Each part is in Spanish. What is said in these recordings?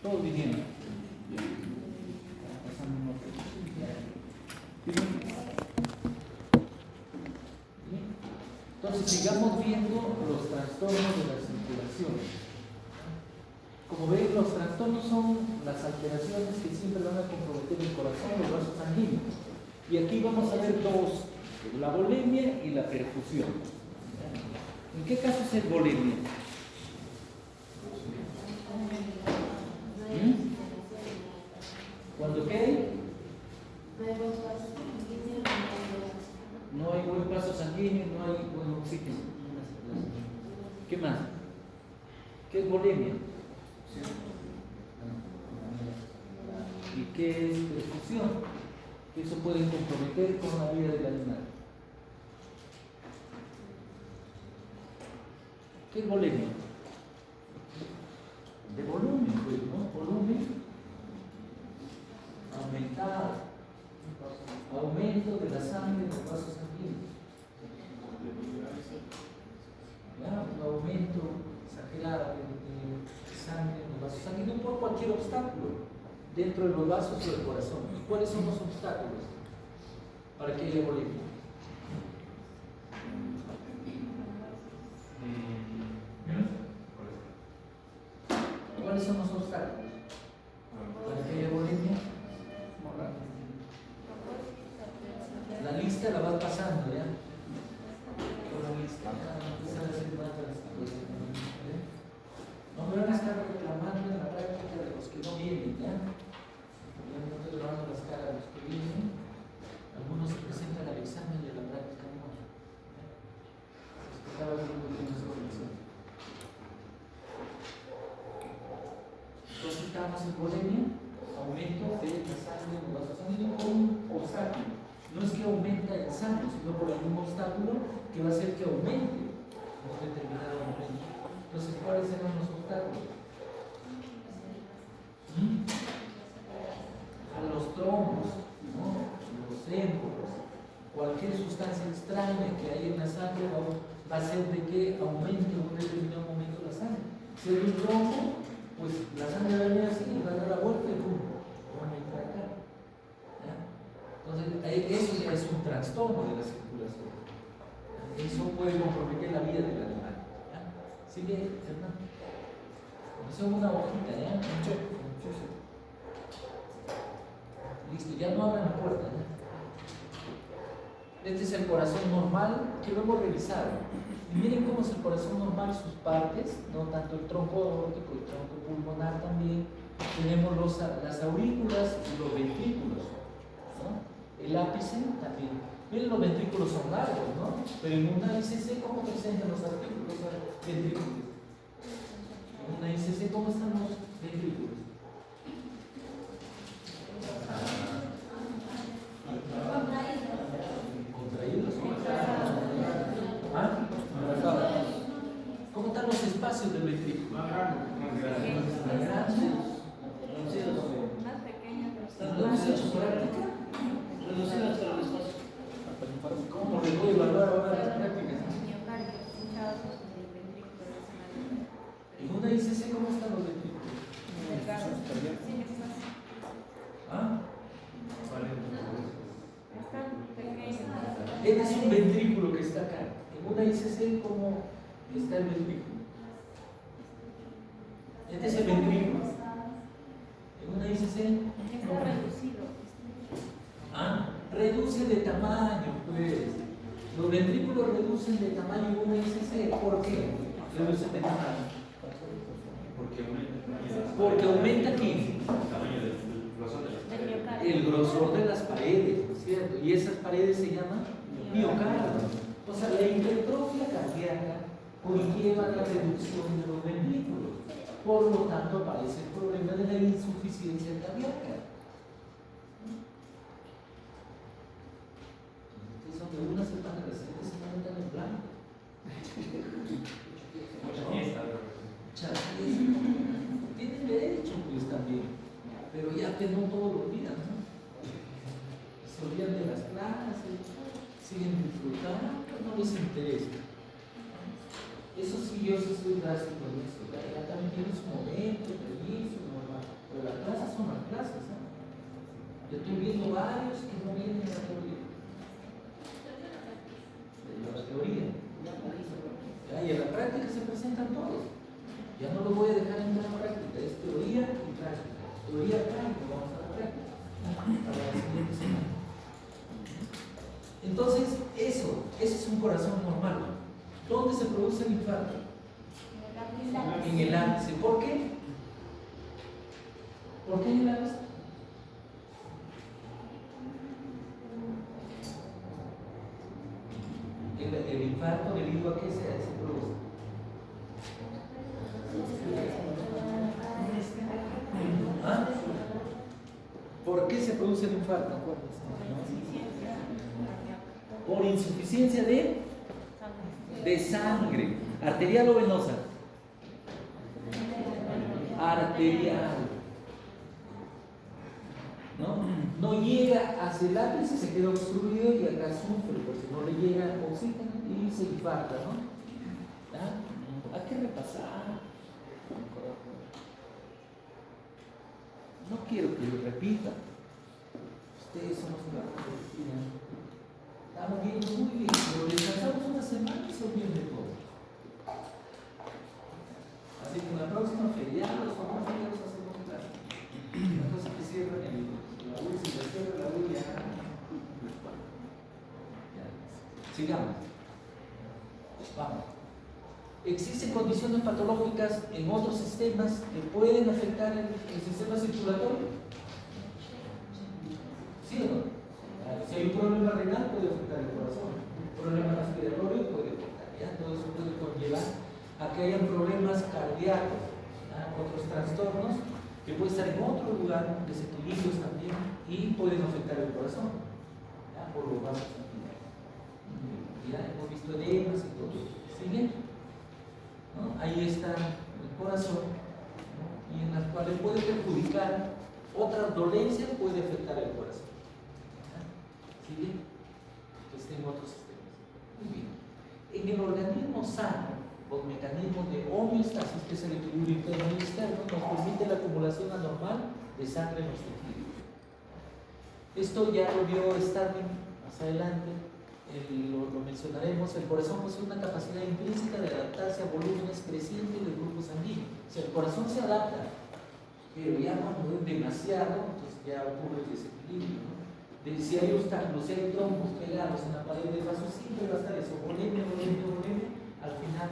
Todos vinieron. Pasando un otro. Entonces sigamos viendo los trastornos de la circulación. Como ven, los trastornos son las alteraciones que siempre van a comprometer el corazón, los vasos sanguíneos. Y aquí vamos a ver dos, la volemia y la perfusión. ¿En qué caso es volemia? ¿Cuándo qué? No hay buen paso sanguíneo, no hay buen oxígeno. ¿Qué más? ¿Qué es volemia? ¿Y qué es perfusión? Que eso puede comprometer con la vida del animal. ¿Qué es volemia? De volumen, pues, ¿no? Volumen aumentado, aumento de la sangre en los vasos sanguíneos. ¿Ya? Un aumento exagerado de sangre en los vasos sanguíneos por cualquier obstáculo dentro de los vasos o del corazón. ¿Y cuáles son los obstáculos para que haya volemia? ¿Cuáles son los obstáculos para que haya volemia? La lista la vas pasando, ¿ya? La lista. No me van a estar reclamando en la práctica de los que no vienen, ¿ya? Ya no estoy grabando las caras de los que vienen. Algunos se presentan al examen y a la práctica no. Cada uno tiene su relación. Entonces estamos en volemia, aumento de la sangre en los vasos sanguíneos con un obstáculo. No es que aumenta el sangre, sino por algún obstáculo que va a hacer que aumente en un determinado momento. Entonces, ¿cuáles serán los obstáculos? A los trombos, ¿no? Los émbolos, cualquier sustancia extraña que hay en la sangre va a hacer de que aumente en un determinado momento la sangre. Si hay un trombo, pues la sangre va a venir así, va a dar la vuelta y ¡pum! Va a entrar acá. ¿Ya? Entonces, eso ya es un trastorno de la circulación. Eso puede comprometer la vida del animal. ¿Ya? Sigue, Fernando. Hacemos una hojita, ¿ya? Listo, ya no abran la puerta, ¿ya? Este es el corazón normal que lo hemos revisado. Y miren cómo es el corazón normal, sus partes, no tanto el tronco aórtico, el tronco pulmonar también. Tenemos las aurículas y los ventrículos, ¿no? El ápice también. Miren, los ventrículos son largos, ¿no? Pero en una ICC, ¿cómo presentan los ventrículos? En una ICC, ¿cómo están los ventrículos? Contraídos. ¿Ah? ¿Cómo están los espacios del ventrículo? Más grandes. Más pequeños. ¿Lo hemos hecho práctica? Reducidas para el espacio. ¿Cómo le voy a evaluar ahora las prácticas? En una ICC, ¿cómo están los ventrículos? ¿Ah? Este es un ventrículo que está acá. En una ICC, ¿cómo está el ventrículo? Este es el ventrículo. En una ICC. Está reducido. ¿Ah? Reduce de tamaño, pues. Los ventrículos reducen de tamaño en una ICC. ¿Por qué? Reducen de tamaño. Porque aumenta aquí el grosor de las paredes, ¿cierto? Y esas paredes se llaman miocardio. O sea, la hipertrofia cardíaca conlleva la reducción de los ventrículos. Por lo tanto, aparece el problema de la insuficiencia cardíaca. Entonces, donde una semana reciente se montan en blanco. Tienen derecho, pues también, pero ya que no todos los días, ¿no? Se olvidan de las clases, siguen disfrutando, no les interesa. Eso sí, yo sí soy drástico en eso. Ya también tiene su momento, permiso, normal. Yo estoy viendo varios que no vienen a la teoría. De la teoría. Ya, y en la práctica se presentan todos. Ya no lo voy a dejar entrar en práctica, es teoría y práctica. Teoría práctica, vamos a la práctica. Para la siguiente semana. Entonces, ese es un corazón normal. ¿Dónde se produce el infarto? En el ápice. ¿Por qué? ¿Por qué en el ápice? El infarto debido a qué se produce. ¿Ah? ¿Por qué se produce el infarto? Por insuficiencia de sangre. ¿Arterial o venosa? Arterial. No llega hacia el ápice, se queda obstruido y acá sufre porque no le llega oxígeno y se infarta, ¿no? ¿Ah? Hay que repasar. No quiero que lo repita. Ustedes son los que van a decir. Estamos viendo muy bien, pero descansamos una semana y se olviden de todo. Así que en la próxima feriados o no feriados hacemos clase. La cosa que cierran la U, si la cierra la U ya. Sigamos. Vamos. Existen condiciones patológicas en otros sistemas que pueden afectar el sistema circulatorio. ¿Sí o no? Si hay un problema renal puede afectar el corazón, un problema respiratorio puede afectar, ¿ya? Todo eso puede conllevar a que hayan problemas cardíacos, ¿ya? Otros trastornos que pueden estar en otro lugar, desequilibrios también, y pueden afectar el corazón, ¿ya? Por los vasos sanguíneos. Ya hemos visto edemas y todo. ¿Sigue? ¿No? Ahí está el corazón, ¿no? Y en las cuales puede perjudicar otras dolencias, puede afectar el corazón. ¿Sigue? Que esté en otros sistemas. Muy bien. En el organismo sano, los mecanismos de homeostasis, que es el equilibrio interno y externo, nos permite la acumulación anormal de sangre en los tejidos. Esto ya lo vio Starling más adelante, lo mencionaremos. El corazón posee una capacidad intrínseca de adaptarse a volúmenes crecientes de grupos sanguíneos. O sea, el corazón se adapta, pero ya cuando es demasiado, entonces ya ocurre el desequilibrio, ¿no? Si hay obstáculos, si hay trombos pegados en la pared del vaso, siempre va a estar eso, voleme, al final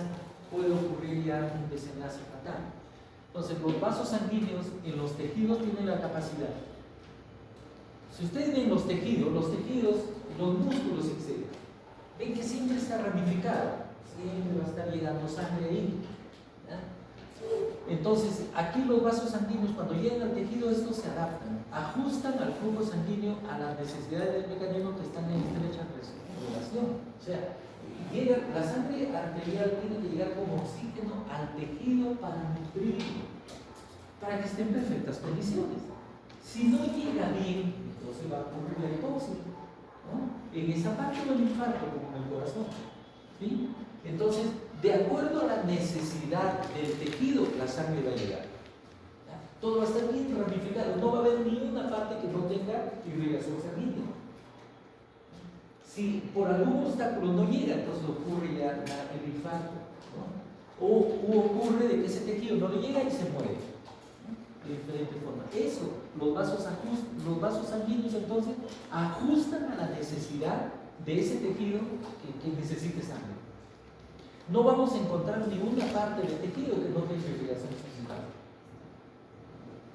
puede ocurrir ya un desenlace fatal. Entonces, los vasos sanguíneos en los tejidos tienen la capacidad. Si ustedes ven los tejidos, los músculos, etc., ven que siempre está ramificado, siempre va a estar llegando sangre ahí, ¿ya? Entonces, aquí los vasos sanguíneos, cuando llegan al tejido, estos se adaptan, ajustan al flujo sanguíneo a las necesidades del mecanismo que están en estrecha relación. O sea, la sangre arterial tiene que llegar como oxígeno al tejido para nutrirlo, para que esté en perfectas condiciones. Si no llega bien, entonces va a ocurrir la hipoxia, ¿no? En esa parte del infarto, como en el corazón, ¿sí? Entonces, de acuerdo a la necesidad del tejido, la sangre va a llegar. ¿Ya? Todo va a estar bien ramificado, no va a haber ni una parte que no tenga irrigación sanguínea. Si por algún obstáculo no llega, entonces ocurre ya el infarto, ¿no? O ocurre de que ese tejido no le llega y se muere, ¿no? De diferente forma. Eso, los vasos sanguíneos entonces ajustan a la necesidad de ese tejido que necesite sangre. No vamos a encontrar ninguna parte del tejido que no tenga irrigación sanguínea.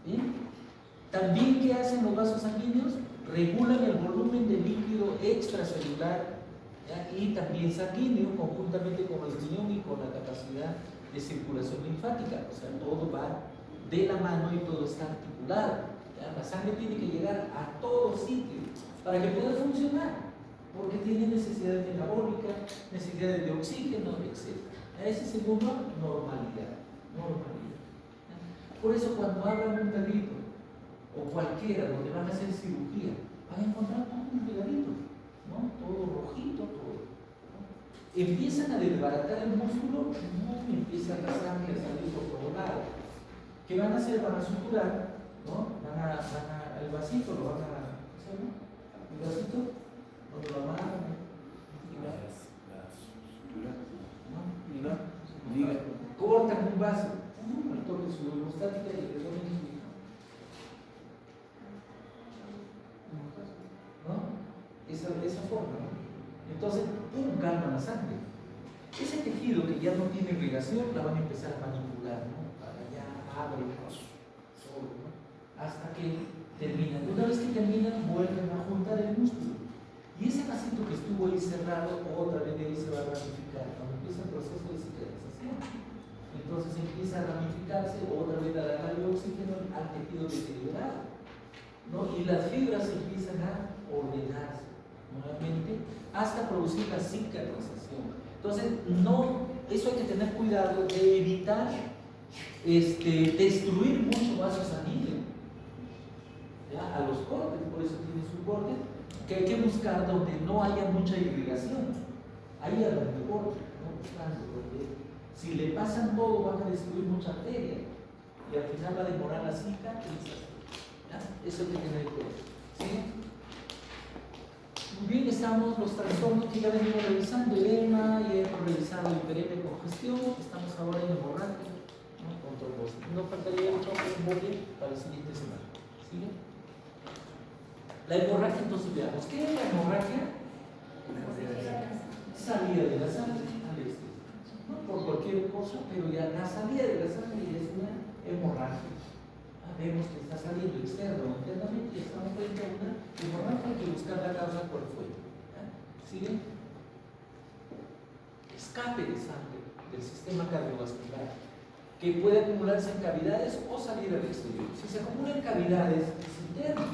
¿Bien? También, ¿qué hacen los vasos sanguíneos? Regulan el volumen de líquido extracelular, ¿ya? Y también sanguíneo, conjuntamente con el riñón y con la capacidad de circulación linfática. O sea, todo va de la mano y todo está articulado, ¿ya? La sangre tiene que llegar a todo sitio para que pueda funcionar, porque tiene necesidades metabólicas, necesidades de oxígeno, etc. Ese es el número normalidad. Por eso cuando hablan un perrito o cualquiera donde van a hacer cirugía, van a encontrar todo un pegadito, ¿no? Todo rojito, todo, ¿no? Empiezan a desbaratar el músculo, y empieza la sangre a salir por todo lado. ¿Qué van a hacer? Van a suturar, ¿no? El vasito lo van a ¿Sí o no? Un vasito, donde lo amarran, ¿no? Cortan un vaso, al toque su hemostática y le ponen su hijo. ¿No? Esa forma, ¿no? Entonces, pum, calma la sangre. Ese tejido que ya no tiene irrigación la van a empezar a manipular, ¿no? Para ya abre solo, ¿no? Hasta que terminan. Una vez que terminan, vuelven a juntar el músculo. Y ese vasito que estuvo ahí cerrado, otra vez de ahí se va a ramificar. Cuando empieza el proceso de cicatrización, entonces empieza a ramificarse, otra vez a darle oxígeno al tejido deteriorado, ¿no? Y las fibras empiezan a ordenarse nuevamente hasta producir la cicatrización. Entonces, no, eso hay que tener cuidado de evitar destruir mucho vaso sanguíneo, ¿ya? A los cortes, por eso tiene su corte, que hay que buscar donde no haya mucha irrigación, ahí a donde corte, ¿no? Buscando, porque si le pasan todo van a destruir mucha arteria y al final va a demorar la cicatrización, ¿ya? Eso hay que tener cuidado, ¿sí? Muy bien, estamos los trastornos que ya venimos revisando, edema, y hemos revisado hiperemia, congestión, estamos ahora en hemorragia, ¿no? Con trombosis. No faltaría mucho embolia para la siguiente semana. ¿Sigue? La hemorragia, entonces veamos, ¿qué es la hemorragia? Salida de la sangre al exterior, no por cualquier cosa, pero ya la salida de la sangre es una hemorragia. Vemos que está saliendo externo o internamente y estamos frente a una hemorragia. Hay que buscar la causa cuál fue. ¿Sigue? Escape de sangre del sistema cardiovascular que puede acumularse en cavidades o salir al exterior. Si se acumula en cavidades, es interno.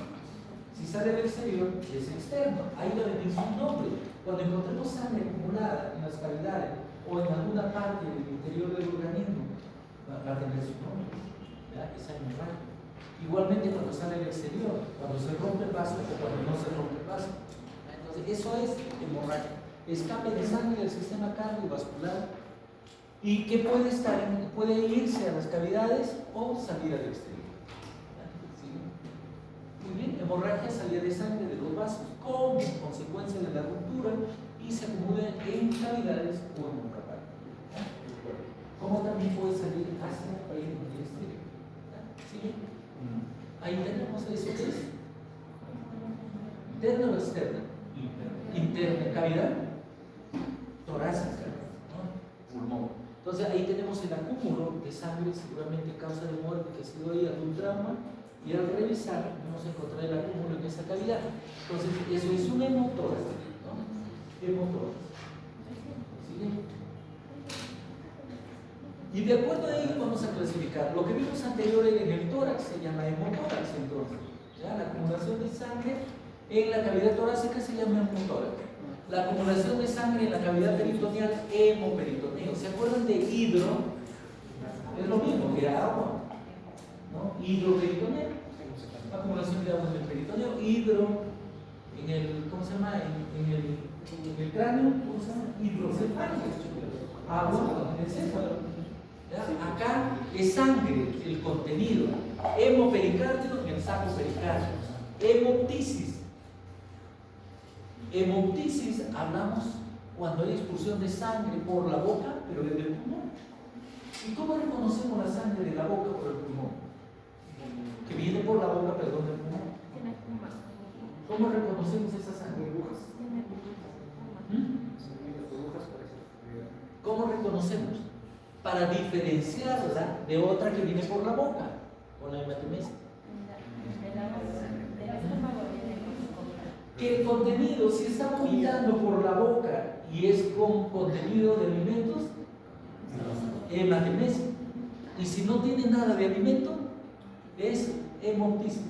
Si sale al exterior, es externo. Ahí va a venir su nombre. Cuando encontremos sangre acumulada en las cavidades o en alguna parte del interior del organismo, va a tener su nombre. ¿Ya? Esa hemorragia. Igualmente cuando sale al exterior, cuando se rompe el vaso o cuando no se rompe el vaso. Entonces, eso es hemorragia. Escape de sangre del sistema cardiovascular y que puede irse a las cavidades o salir al exterior. ¿Sí? Muy bien, hemorragia, salida de sangre de los vasos como consecuencia de la ruptura y se acumula en cavidades o en otra parte. Como también puede salir hacia el exterior. ¿Sí? Ahí tenemos eso que es interna o externa. Interna, cavidad torácica, ¿no? Pulmón. Entonces ahí tenemos el acúmulo de sangre, seguramente causa de muerte que ha sido ahí algún trauma, y al revisar vamos a encontrar el acúmulo en esa cavidad. Entonces eso es un hemotórax, ¿no? Hemotórax. ¿Sí? Y de acuerdo a ello vamos a clasificar. Lo que vimos anterior en el tórax se llama hemotórax, entonces. ¿Ya? La acumulación de sangre en la cavidad torácica se llama hemotórax. La acumulación de sangre en la cavidad peritoneal, hemoperitoneo. ¿Se acuerdan de hidro? Es lo mismo que agua, ¿no? Hidroperitoneo. Acumulación de agua en el peritoneo. Hidro en el, ¿cómo se llama? En el cráneo, ¿cómo se llama? Hidrocefálico. Agua en el céfalo. ¿Ya? Acá es sangre, el contenido. Hemopericardio en el saco pericardio. Hemoptisis. Hemoptisis hablamos cuando hay expulsión de sangre por la boca, pero desde el pulmón. ¿Y cómo reconocemos la sangre de la boca por el pulmón? Que viene por la boca, perdón, del pulmón. ¿Cómo reconocemos esa sangre? ¿Cómo reconocemos? Para diferenciarla de otra que viene por la boca, con la hematemesis. Que el contenido, si está vomitando por la boca y es con contenido de alimentos, hematemesis. Y si no tiene nada de alimento, es hemoptisis.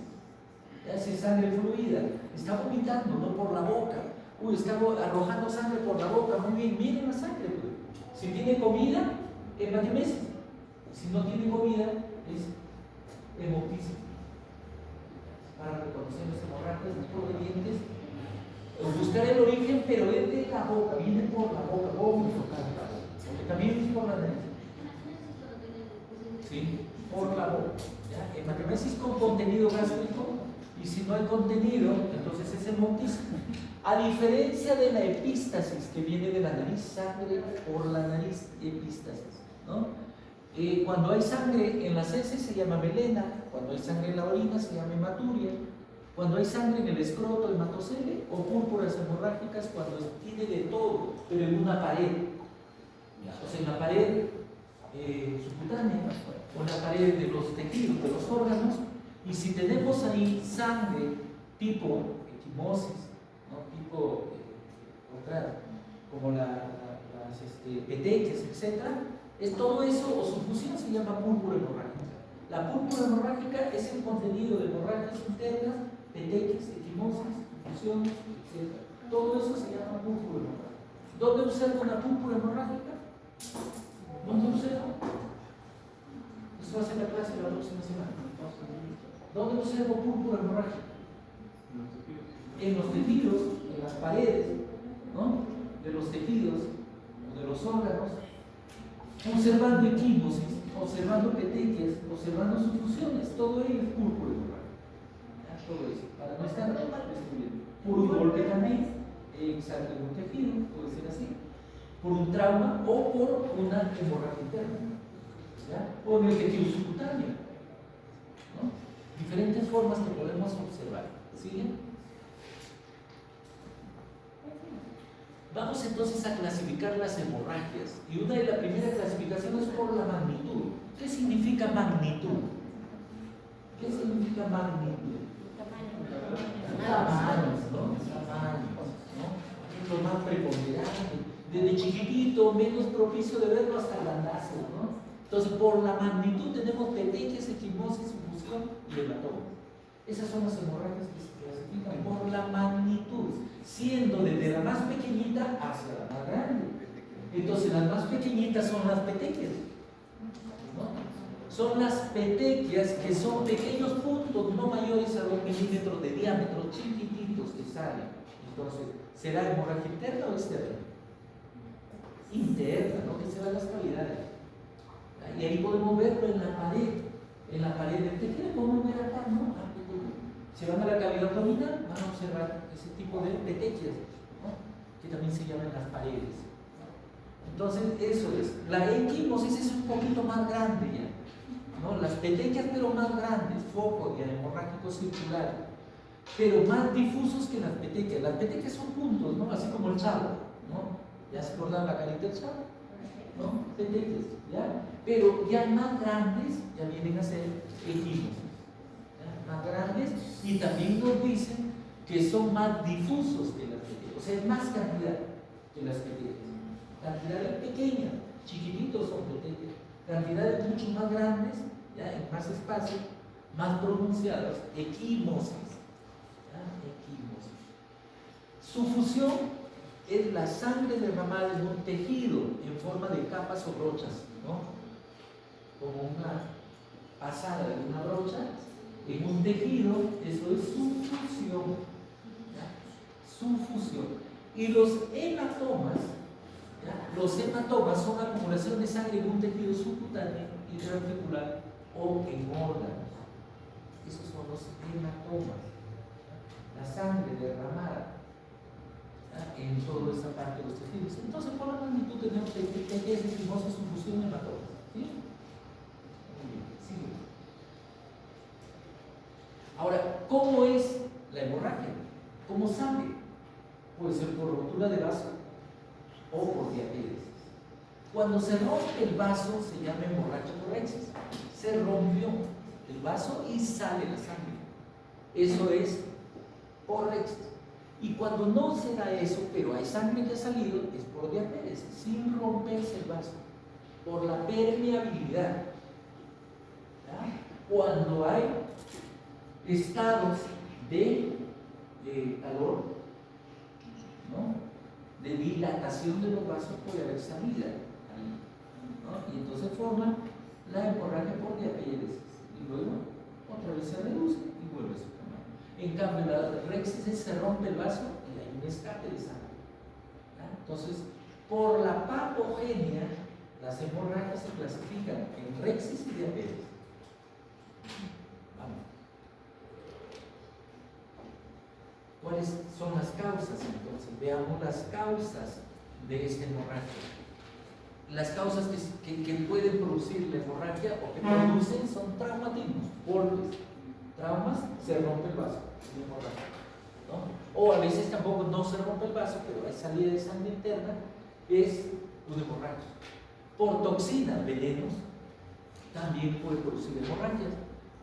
Si es sangre fluida, está vomitando, no por la boca. Está arrojando sangre por la boca. Muy bien, miren la sangre. Si tiene comida, hematemesis. Si no tiene comida, es hemoptisis. Para reconocer las hemorragias provenientes, o buscar el origen, pero es de la boca, viene por la boca, vómito, porque también es por la nariz. ¿Sí? Por la boca. ¿Ya? Hematemesis con contenido gástrico y Y si no hay contenido, entonces es hemoptisis. A diferencia de la epístasis, que viene de la nariz, sangre por la nariz, epístasis, ¿no? Cuando hay sangre en las heces se llama melena, cuando hay sangre en la orina se llama hematuria, cuando hay sangre en el escroto, hematocele, o púrpuras hemorrágicas, cuando tiene de todo, pero en una pared. O sea, en la pared subcutánea, o en la pared de los tejidos, de los órganos, y si tenemos ahí sangre tipo equimosis, ¿no? Tipo otra, como las petequias, etc., es todo eso, o su fusión se llama púrpura hemorrágica. La púrpura hemorrágica es el contenido de hemorragias internas, petequias, equimosis, fusiones, etc. Todo eso se llama púrpura hemorrágica. ¿Dónde observo una púrpura hemorrágica? ¿Dónde observo? Eso va a ser la clase de la próxima semana. ¿Dónde observo púrpura hemorrágica? En los tejidos, en las paredes, ¿no? De los tejidos, de los órganos, observando equimosis, observando petequias, observando sus fusiones. Todo ello es púrpura hemorrágica. Todo eso, para no estar por un golpe también, exacto, en un tejido, puede ser así, por un trauma o por una hemorragia interna, ¿ya? O en el tejido subcutáneo, ¿no? Diferentes formas que podemos observar. ¿Sigue? Vamos entonces a clasificar las hemorragias. Y una de las primeras clasificaciones es por la magnitud. ¿Qué significa magnitud? ¿Qué significa magnitud? Tamaños, ¿no? Tamaños, ¿no? Es lo más preponderante. Desde chiquitito, menos propicio de verlo hasta grandazo, ¿no? Entonces, por la magnitud tenemos petequias, equimosis, fusión y hematoma. Esas son las hemorragias que se clasifican por la magnitud, siendo desde la más pequeñita hacia la más grande. Entonces, las más pequeñitas son las petequias, ¿no? Son las petequias que son pequeños puntos no mayores a 2 milímetros de diámetro, chiquititos que salen. Entonces, ¿será hemorragia interna o externa? Interna, ¿no? Que se van las cavidades. Y ahí podemos verlo en la pared del tejido, podemos ver acá, ¿no? Si van a la cavidad abdominal, van a observar ese tipo de petequias, ¿no? Que también se llaman las paredes. Entonces, eso es. La equimosis es un poquito más grande ya, ¿no? Las petequias, pero más grandes, foco ya hemorrágico circular, pero más difusos que las petequias. Las petequias son puntos, ¿no? Así como el chavo, ¿no? ¿Ya se acordaron la carita del chavo? ¿No? Petequias, ¿ya? Pero ya más grandes, ya vienen a ser equimosis. Más grandes, y también nos dicen que son más difusos que las petequias, o sea, más cantidad que las petequias. Cantidades pequeñas, chiquititos son petequias, cantidades mucho más grandes, ya en más espacio, más pronunciadas, equimosis. Equimosis. Su fusión es la sangre derramada en un tejido en forma de capas o brochas, ¿no? Como una pasada de una brocha en un tejido. Eso es su fusión, ¿ya? Su fusión. Y los hematomas, ¿ya? Los hematomas son acumulación de sangre en un tejido subcutáneo, intraarticular o en órganos. Esos son los hematomas, ¿ya? La sangre derramada, ¿ya? En toda esa parte de los tejidos. Entonces, por la magnitud tenemos que decimos su fusión hematomas. ¿Sí? Muy bien, sigue. Ahora, ¿cómo es la hemorragia? ¿Cómo sale? Puede ser por rotura de vaso o por diapéresis. Cuando se rompe el vaso se llama hemorragia por rexis. Se rompió el vaso y sale la sangre. Eso es por rexis. Y cuando no se da eso, pero hay sangre que ha salido, es por diapéresis, sin romperse el vaso, por la permeabilidad. ¿Ya? Cuando hay estados de calor, ¿no? De dilatación de los vasos, puede haber salida ahí, ¿no? Y entonces forma la hemorragia por diapéresis y luego otra vez se reduce y vuelve a su tamaño. En cambio, la rexis se rompe el vaso y hay un escape de sangre, ¿ya? Entonces, por la patogenia, las hemorragias se clasifican en rexis y diapéresis. Vamos. ¿Cuáles son las causas? Entonces, veamos las causas de esta hemorragia. Las causas que pueden producir la hemorragia o que producen son traumatismos. Por traumas se rompe el vaso, la hemorragia, ¿no? O a veces tampoco no se rompe el vaso, pero hay salida de sangre interna, es una hemorragia. Por toxinas, venenos, también puede producir hemorragias.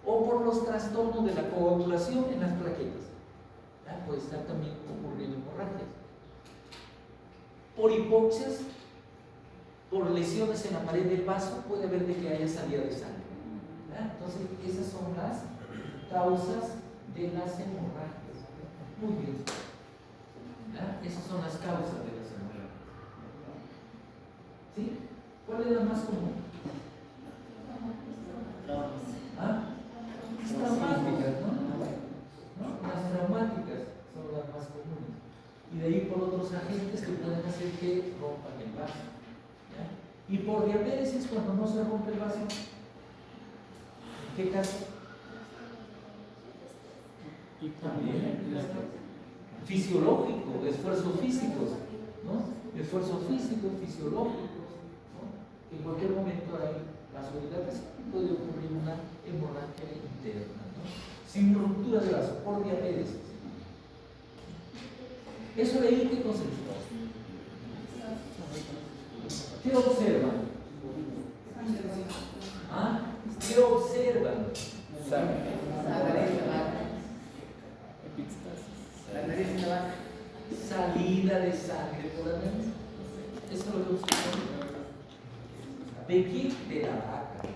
O por los trastornos de la coagulación en las plaquetas. Puede estar también ocurriendo hemorragias. Por hipoxias, por lesiones en la pared del vaso, puede haber de que haya salida de sangre. Entonces, esas son las causas de las hemorragias. Muy bien. Esas son las causas de las hemorragias. ¿Sí? ¿Cuál es la más común? Las traumáticas, ¿no? Las traumáticas son las más comunes. Y de ahí por otros agentes que pueden hacer que rompan el vaso. ¿Ya? Y por diabetes, cuando no se rompe el vaso, ¿en qué caso? Y también fisiológico, esfuerzos físicos, ¿no? Esfuerzos físicos, fisiológicos, ¿no? En cualquier momento hay vasodilatación y puede ocurrir una hemorragia interna, ¿no? Sin ruptura de vaso, por diabetes. Eso de ahí, ¿qué concepto? ¿Qué observan? ¿Qué observan? Salida de sangre por la nariz. Eso lo observan. ¿De quién? De la vaca.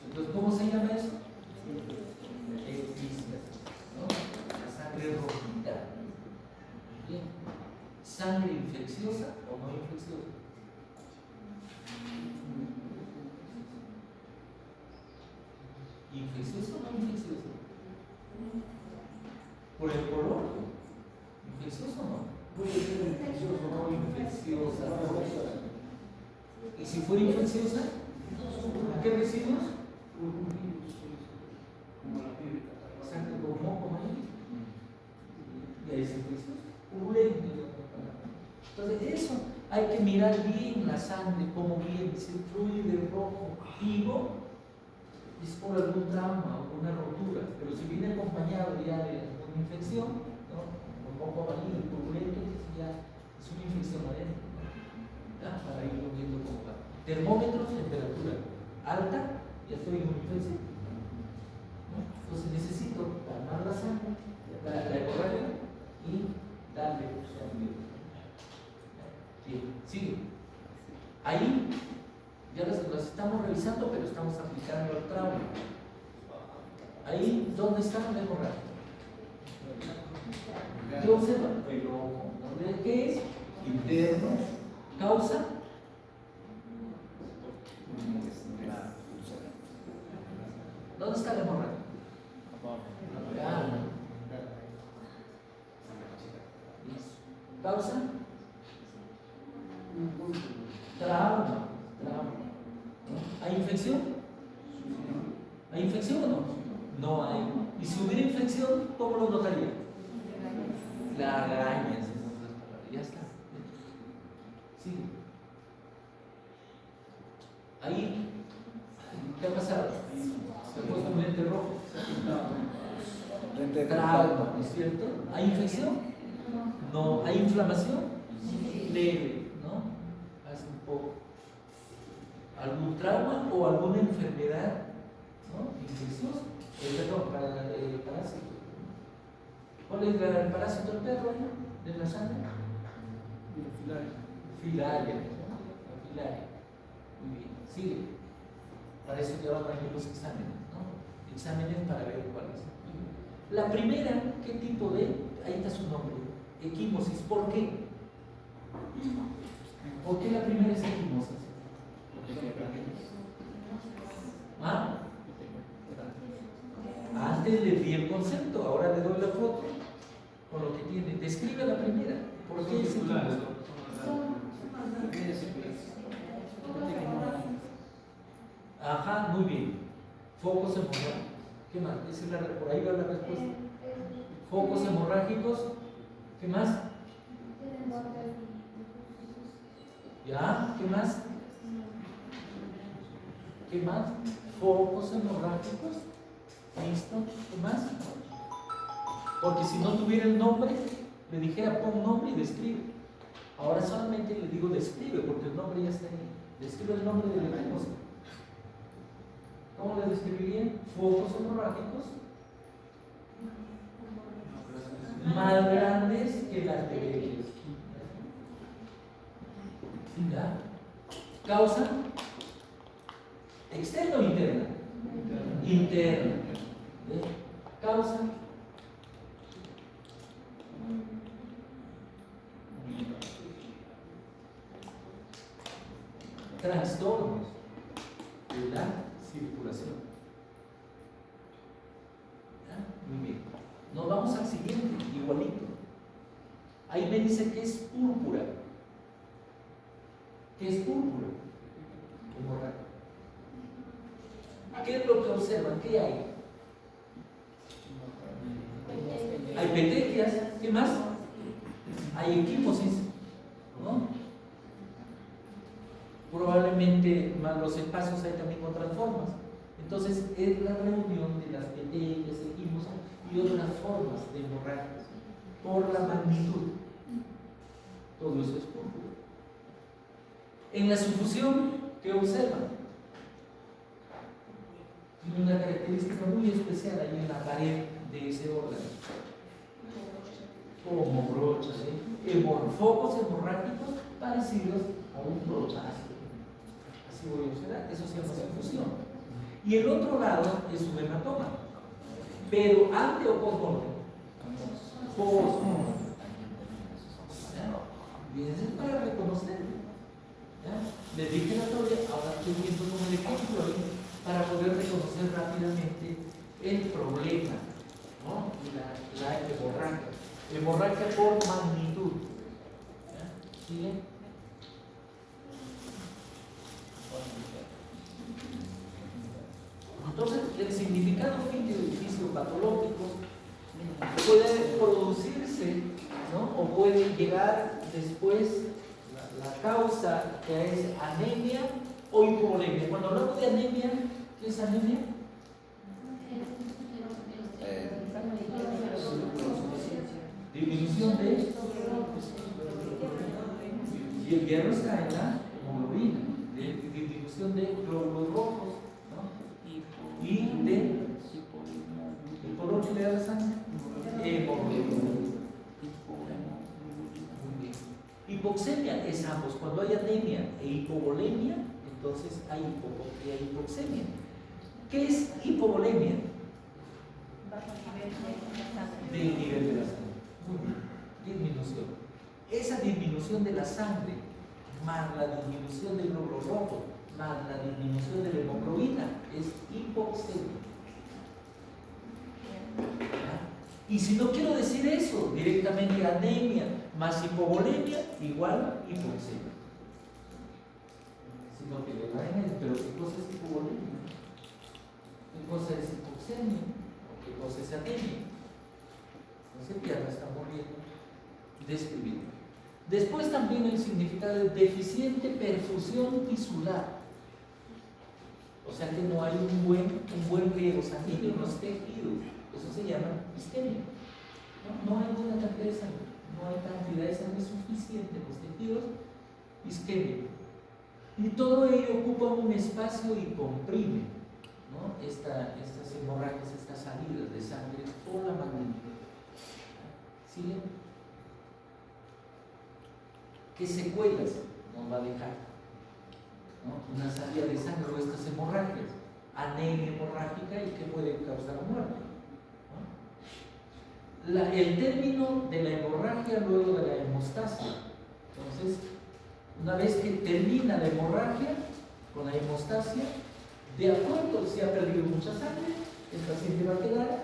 Entonces, ¿cómo se llama eso? Ectasis, ¿no? La sangre rojita. Bien. ¿Sangre infecciosa o no infecciosa? ¿Infecciosa o no infecciosa? ¿Por el color? ¿Infecciosa o no? Puede ser infecciosa o no infecciosa. ¿Y si fuera infecciosa? ¿Qué residuos? Sangre con moco, y ahí es infecciosa. Entonces, eso hay que mirar bien la sangre, cómo viene, si fluye rojo vivo, es por algún trauma o una rotura, pero si viene acompañado ya de una infección, ¿no? Un poco amarillo, turbulento, ya es una infección adentro, ¿no? Para irlo viendo cómo va. Termómetro, temperatura alta, ya estoy en una infección, ¿no? Entonces necesito calmar la sangre, la hemorragia y darle sangre. Bien, sigue. Ahí ya las estamos revisando, pero estamos aplicando el trauma. Ahí, ¿dónde está la hemorragia? ¿Qué observan? El ojo. ¿Qué es? Interno. ¿Causa? ¿Dónde está la hemorragia? Acá. ¿Causa? Trauma. ¿Hay infección? ¿Hay infección o no? No hay. Y si hubiera infección, ¿cómo lo notaría? La araña. Ya está. Sí. Ahí, ¿qué ha pasado? Se ha puesto un lente rojo. Trauma, ¿no es cierto? ¿Hay infección? No. ¿Hay inflamación? Leve, ¿no? Hace un poco. ¿Algún trauma o alguna enfermedad, ¿no? Infecciosa? Perdón, el parásito. ¿Cuál es el parásito del perro, ¿no? ¿De la sangre? Filaria, ¿no? La filaria. Muy bien, sigue. Para eso ya van a venir los exámenes, ¿no? Exámenes para ver cuál es. La primera, ¿qué tipo de? Ahí está su nombre. Equimosis. ¿Por qué? ¿Por qué la primera es equimosis? Antes le di el concepto, ahora le doy la foto con lo que tiene. Describe la primera. ¿Por qué es equimosis? Ajá, muy bien. Focos hemorrágicos. ¿Qué más? Por ahí va la respuesta. Focos hemorrágicos. ¿Qué más? ¿Ya? ¿Qué más? ¿Qué más? Focos hemorrágicos. ¿Listo? ¿Qué más? Porque si no tuviera el nombre, le dijera pon nombre y describe. Ahora solamente le digo describe, porque el nombre ya está ahí. Describe el nombre de la cosa. ¿Cómo le describirían? Focos hemorrágicos más grandes que las pequeñas. ¿Ya? ¿Causa? ¿Externa o interna? Interna. ¿Ya? ¿Causa? Trastornos de la circulación. ¿Ya? Muy bien. Nos vamos al siguiente, igualito. Ahí me dice que es púrpura. ¿Qué es púrpura? Hemorragia. ¿Qué es lo que observan? ¿Qué hay? Hay petequias. ¿Qué más? Hay equimosis, ¿no? Probablemente más los espacios hay también otras formas. Entonces es la reunión de las petequias, equimosis y otras formas de hemorragias por la magnitud. Todo eso es púrpura. En la sufusión, ¿qué observan? Tiene una característica muy especial ahí en la pared de ese órgano. Como brochas, focos hemorrágicos parecidos a un brochazo. Así voy a observar, eso se llama sufusión. Y el otro lado es un hematoma. Pero ante o postmortem. Postmortem. Bien, eso es para reconocerlo. Les dije la teoría, ahora estoy viendo como el ejemplo para poder reconocer rápidamente el problema, ¿no? La hemorragia. Hemorragia por magnitud. ¿Sigue? Entonces, el significado fisiopatológico puede producirse, ¿no? O puede llegar después la causa, que es anemia o hipovolemia. Cuando hablamos de anemia, ¿qué es anemia? Disminución de y el hierro está en la hemoglobina, disminución de glóbulos rojos, ¿no? Y de el color que le da la sangre, hemoglobina. Hipoxemia es ambos. Cuando hay anemia e hipovolemia, entonces hay hipoxemia. ¿Qué es hipovolemia? Del nivel de la sangre. Disminución. Esa disminución de la sangre, más la disminución del glóbulo rojo, más la disminución de la hemoglobina, es hipoxemia. Y si no quiero decir eso, directamente anemia más hipovolemia igual hipoxemia. Sino que le vayan, pero ¿qué cosa es hipovolemia? ¿Qué cosa es hipoxemia? ¿O qué cosa es anemia? No se pierda, estamos viendo, describiendo. Después también el significado de deficiente perfusión tisular. O sea que no hay un buen riego sanguíneo en los tejidos. Eso se llama isquemia. No hay buena cantidad de sangre, no hay cantidad de sangre suficiente en los tejidos, isquemia. Y todo ello ocupa un espacio y comprime, ¿no? Estas hemorragias, estas salidas de sangre por la magnitud. ¿Sigue? ¿Qué secuelas nos va a dejar? ¿No? Una salida de sangre o estas hemorragias, anemia hemorrágica y que puede causar muerte. El término de la hemorragia luego de la hemostasia. Entonces, una vez que termina la hemorragia con la hemostasia, de acuerdo si ha perdido mucha sangre, el paciente va a quedar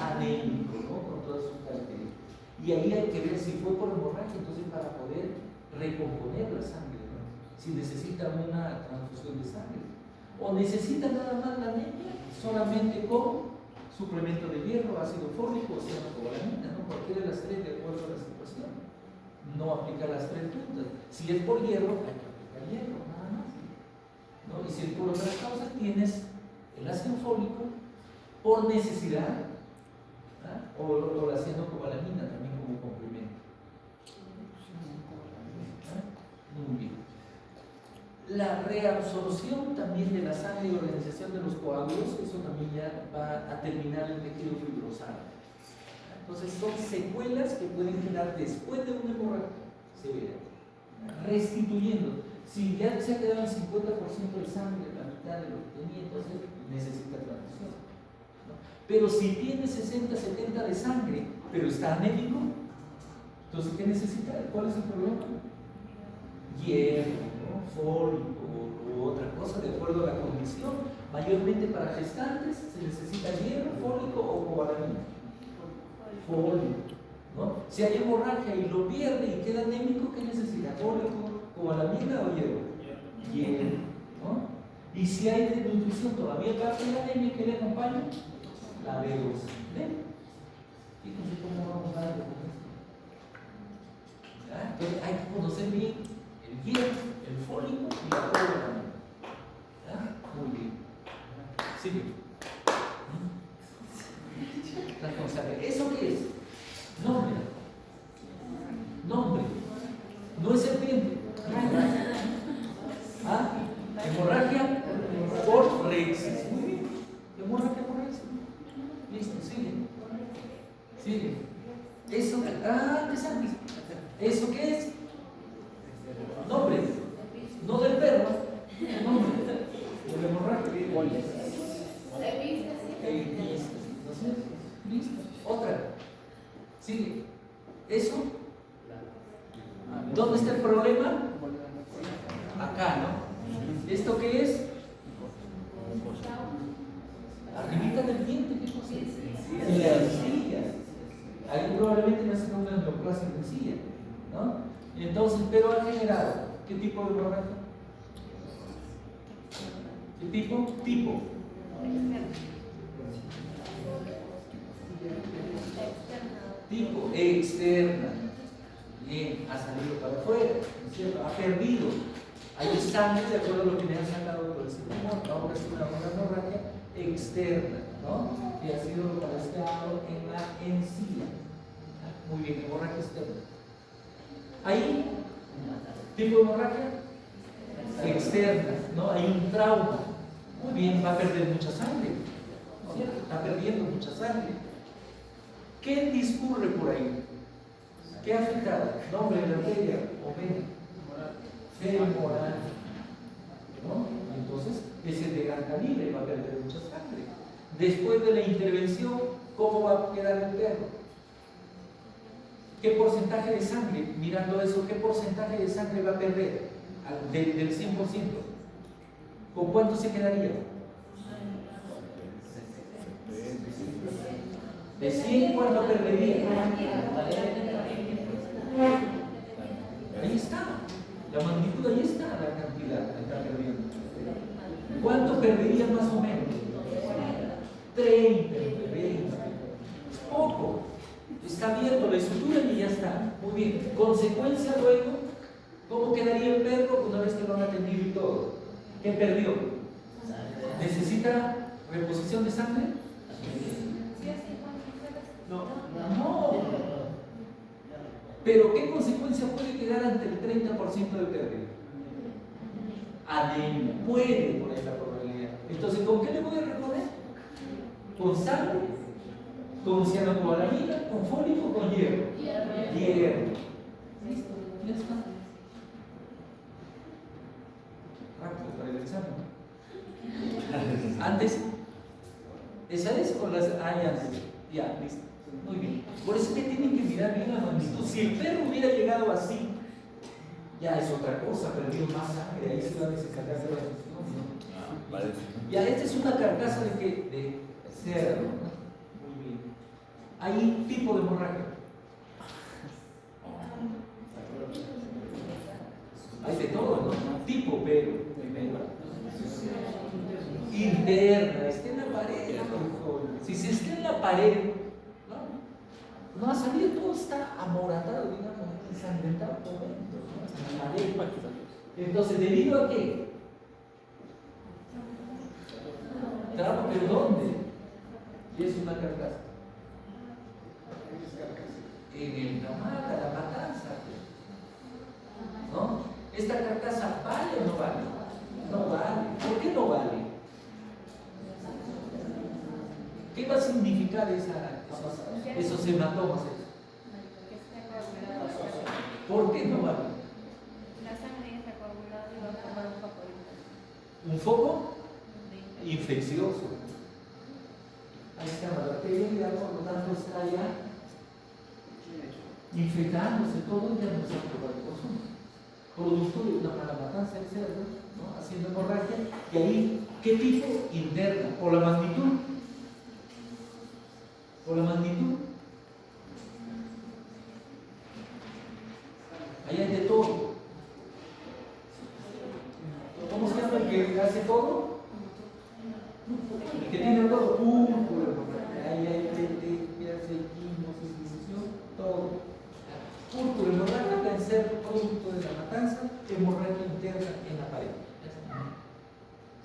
anémico, ¿no? Con todas sus características. Y ahí hay que ver si fue por hemorragia, entonces para poder recomponer la sangre, ¿no? Si necesita una transfusión de sangre. o necesita nada más la anemia solamente con suplemento de hierro, ácido fólico o cianocobalamina, ¿no? Cualquiera de las tres de acuerdo a la situación. No aplicar las tres puntas. Si es por hierro, hay que aplicar hierro, nada más, ¿no? Y si es por otras causas, tienes el ácido fólico por necesidad, ¿ah? o la cianocobalamina también como complemento. ¿Ah? Muy bien. La reabsorción también de la sangre y organización de los coágulos, eso también ya va a terminar el tejido fibrosado. Entonces son secuelas que pueden quedar después de una hemorragia severa, restituyendo. Si ya se ha quedado el 50% de sangre, la mitad de lo que tenía, entonces necesita transfusión, ¿no? Pero si tiene 60-70 de sangre, pero está anémico, entonces ¿qué necesita? ¿Cuál es el problema? Hierro, ¿no? Fólico o otra cosa de acuerdo a la condición. Mayormente para gestantes se necesita hierro, fólico o cobalamina. Fólico, ¿no? Si hay hemorragia y lo pierde y queda anémico, ¿qué necesita? ¿Fólico, cobalamina o hierro? Hierro, ¿no? Y si hay desnutrición todavía parte de la anemia, ¿qué le acompaña? La B12. ¿Ven? Fíjense cómo vamos a darle con esto. ¿Ya? Entonces hay que conocer bien el hierro, el fólico y la cobalamina. ¿Ya? Muy bien. Sigue. Responsable. ¿Eso qué es? Nombre. Nombre. No es serpiente. ¿Ah? Hemorragia por rexis. Muy bien. Hemorragia por rexis. Listo, sigue. Sigue. ¿Eso qué? Ah, interesante. ¿Eso qué es? Nombre. No del perro. Nombre. De la hemorragia. Listo. Otra. Sigue. ¿Eso? ¿Dónde está el problema? Acá, ¿no? ¿Esto qué es? Arribita del diente, ¿qué cosa es? En la encía. Ahí probablemente me hacen una neoplasia de encía, ¿no? Entonces, pero ha generado, ¿qué tipo de hemorragia? ¿Qué tipo? Tipo. Tipo externa. Bien, ha salido para afuera, ¿no es cierto? Ha perdido. Hay sangre de acuerdo a lo que le han sacado por ese tumor. Ahora es una hemorragia externa, ¿no? Que ha sido localizado en la encía. Muy bien, hemorragia externa. Ahí, tipo de hemorragia externa, ¿no? Hay un trauma. Muy bien, va a perder mucha sangre, ¿no es cierto? Está perdiendo mucha sangre. ¿Qué discurre por ahí? ¿Qué ha afectado? Nombre de la arteria o vena. Femoral, ¿no? Entonces, ese de gran calibre va a perder mucha sangre. Después de la intervención, ¿cómo va a quedar el perro? ¿Qué porcentaje de sangre? Mirando eso, ¿qué porcentaje de sangre va a perder? Del 100%. ¿Con cuánto se quedaría? De 100, ¿cuánto perdería? Ahí está. La magnitud, ahí está la cantidad que está perdiendo. ¿Cuánto perdería más o menos? 30, 20. Es poco. Está abierto, le suturan y ya está. Muy bien. Consecuencia luego, ¿cómo quedaría el perro una vez que lo han atendido y todo? ¿Qué perdió? ¿Necesita reposición de sangre? No. Pero ¿qué consecuencia puede quedar ante el 30% de pérdida? Anemia. Puede poner la probabilidad. Entonces, ¿con qué le voy a reponer? ¿Con sangre? ¿Con cianocobalamina? ¿Con fólico o con hierro? Hierro. Listo. Ya está. Rápido para el examen. Antes, ¿esa es o las hay antes? Ya, listo. Muy bien. Por eso es que tienen que mirar bien la magnitud. Si el perro hubiera llegado así, ya es otra cosa, perdió más sangre, ahí se va a necesitar hacer la función, ¿no? Ya, esta es una carcasa de qué? De cerdo, ¿no? Muy bien. Hay tipo de hemorragia. Hay de todo, ¿no? Tipo, pero. Si se está en la pared, no ha salido, todo está amoratado, digamos, ensangrentado por dentro, ¿no? Está en la pared. Entonces, ¿debido a qué? Tramo, pero ¿dónde? Y es una carcasa. En el Namaka, la matanza. ¿No? ¿Esta carcasa vale o no vale? No vale. ¿Por qué no vale? ¿Qué va a significar esos hematomas? ¿Por qué no vale? La sangre está coagulada y va a formar un foco. ¿Un foco? Infeccioso. Ahí está la bacteria, por lo tanto está ya infectándose todo, ya no se aprueba el consumo. Producto de una mala matanza del cerdo, ¿no? Haciendo hemorragia, y ahí, ¿qué tipo? Interna, por la magnitud. Por la magnitud. Ahí hay de todo. ¿Cómo se llama el que hace todo? El que tiene todo. Ahí hay que hace quimio, todo. Púrpura hemorrágica puede ser producto de la matanza, hemorragia interna en la pared.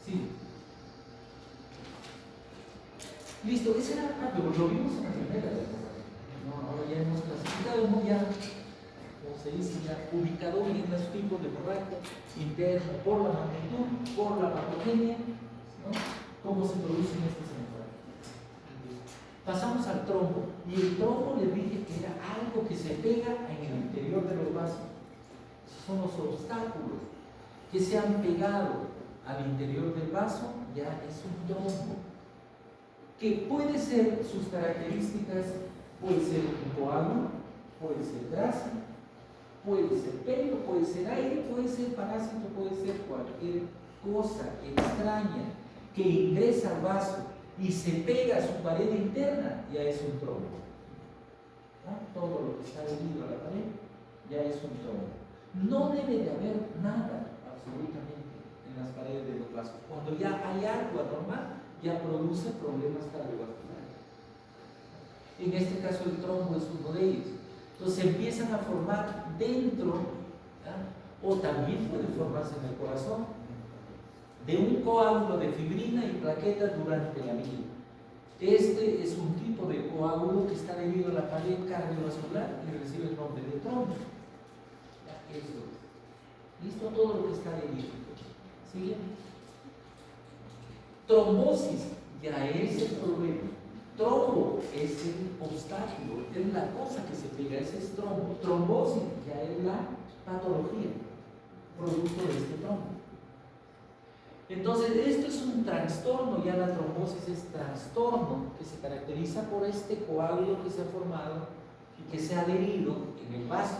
Sí. Listo, ese era rápido, lo vimos en la primera. No, ahora ya hemos clasificado, hemos ya, como se dice, ya ubicado bien los tipos de hemorragia interna por la magnitud, por la patogenia, ¿no? Cómo se producen estas hemorragias. Pasamos al trombo, y el trombo le dije que era algo que se pega en el interior de los vasos. Esos son los obstáculos que se han pegado al interior del vaso, ya es un trombo. Que puede ser, sus características, puede ser un coágulo, puede ser grasa, puede ser pelo, puede ser aire, puede ser parásito, puede ser cualquier cosa extraña que ingresa al vaso y se pega a su pared interna, ya es un trombo. ¿No? Todo lo que está adherido a la pared ya es un trombo. No debe de haber nada, absolutamente, en las paredes de los vasos. Cuando ya hay algo anormal, ya produce problemas cardiovasculares. En este caso el trombo es uno de ellos. Entonces empiezan a formar dentro, ¿ya? O también puede formarse en el corazón, de un coágulo de fibrina y plaquetas durante la vida. Este es un tipo de coágulo que está adherido a la pared cardiovascular y recibe el nombre de trombo. Eso es. ¿Listo? Todo lo que está adherido. ¿Sigue? Trombosis ya es el problema. Trombo es el obstáculo, es la cosa que se pega, ese es trombo. Trombosis ya es la patología, producto de este trombo. Entonces, esto es un trastorno, ya la trombosis es trastorno que se caracteriza por este coágulo que se ha formado y que se ha adherido en el vaso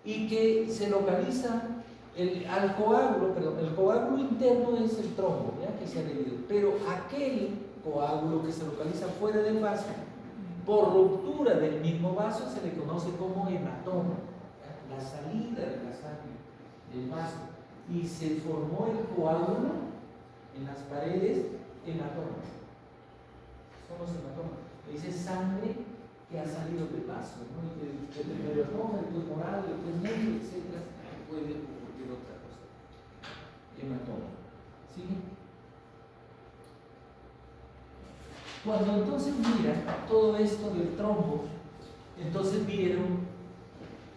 y que se localiza al coágulo, perdón, el coágulo interno es el trombo, ¿ya? Que se ha adherido, pero aquel coágulo que se localiza fuera del vaso, por ruptura del mismo vaso, se le conoce como hematoma, ¿ya? La salida de la sangre del vaso. Y se formó el coágulo en las paredes, hematomas. Son los hematomas. Dice sangre que ha salido del vaso, ¿no? Y el primero es roja, después morado, después negro, etc. Puede ocurrir otra cosa. Hematoma. ¿Sí? Cuando entonces miran todo esto del trombo, entonces vieron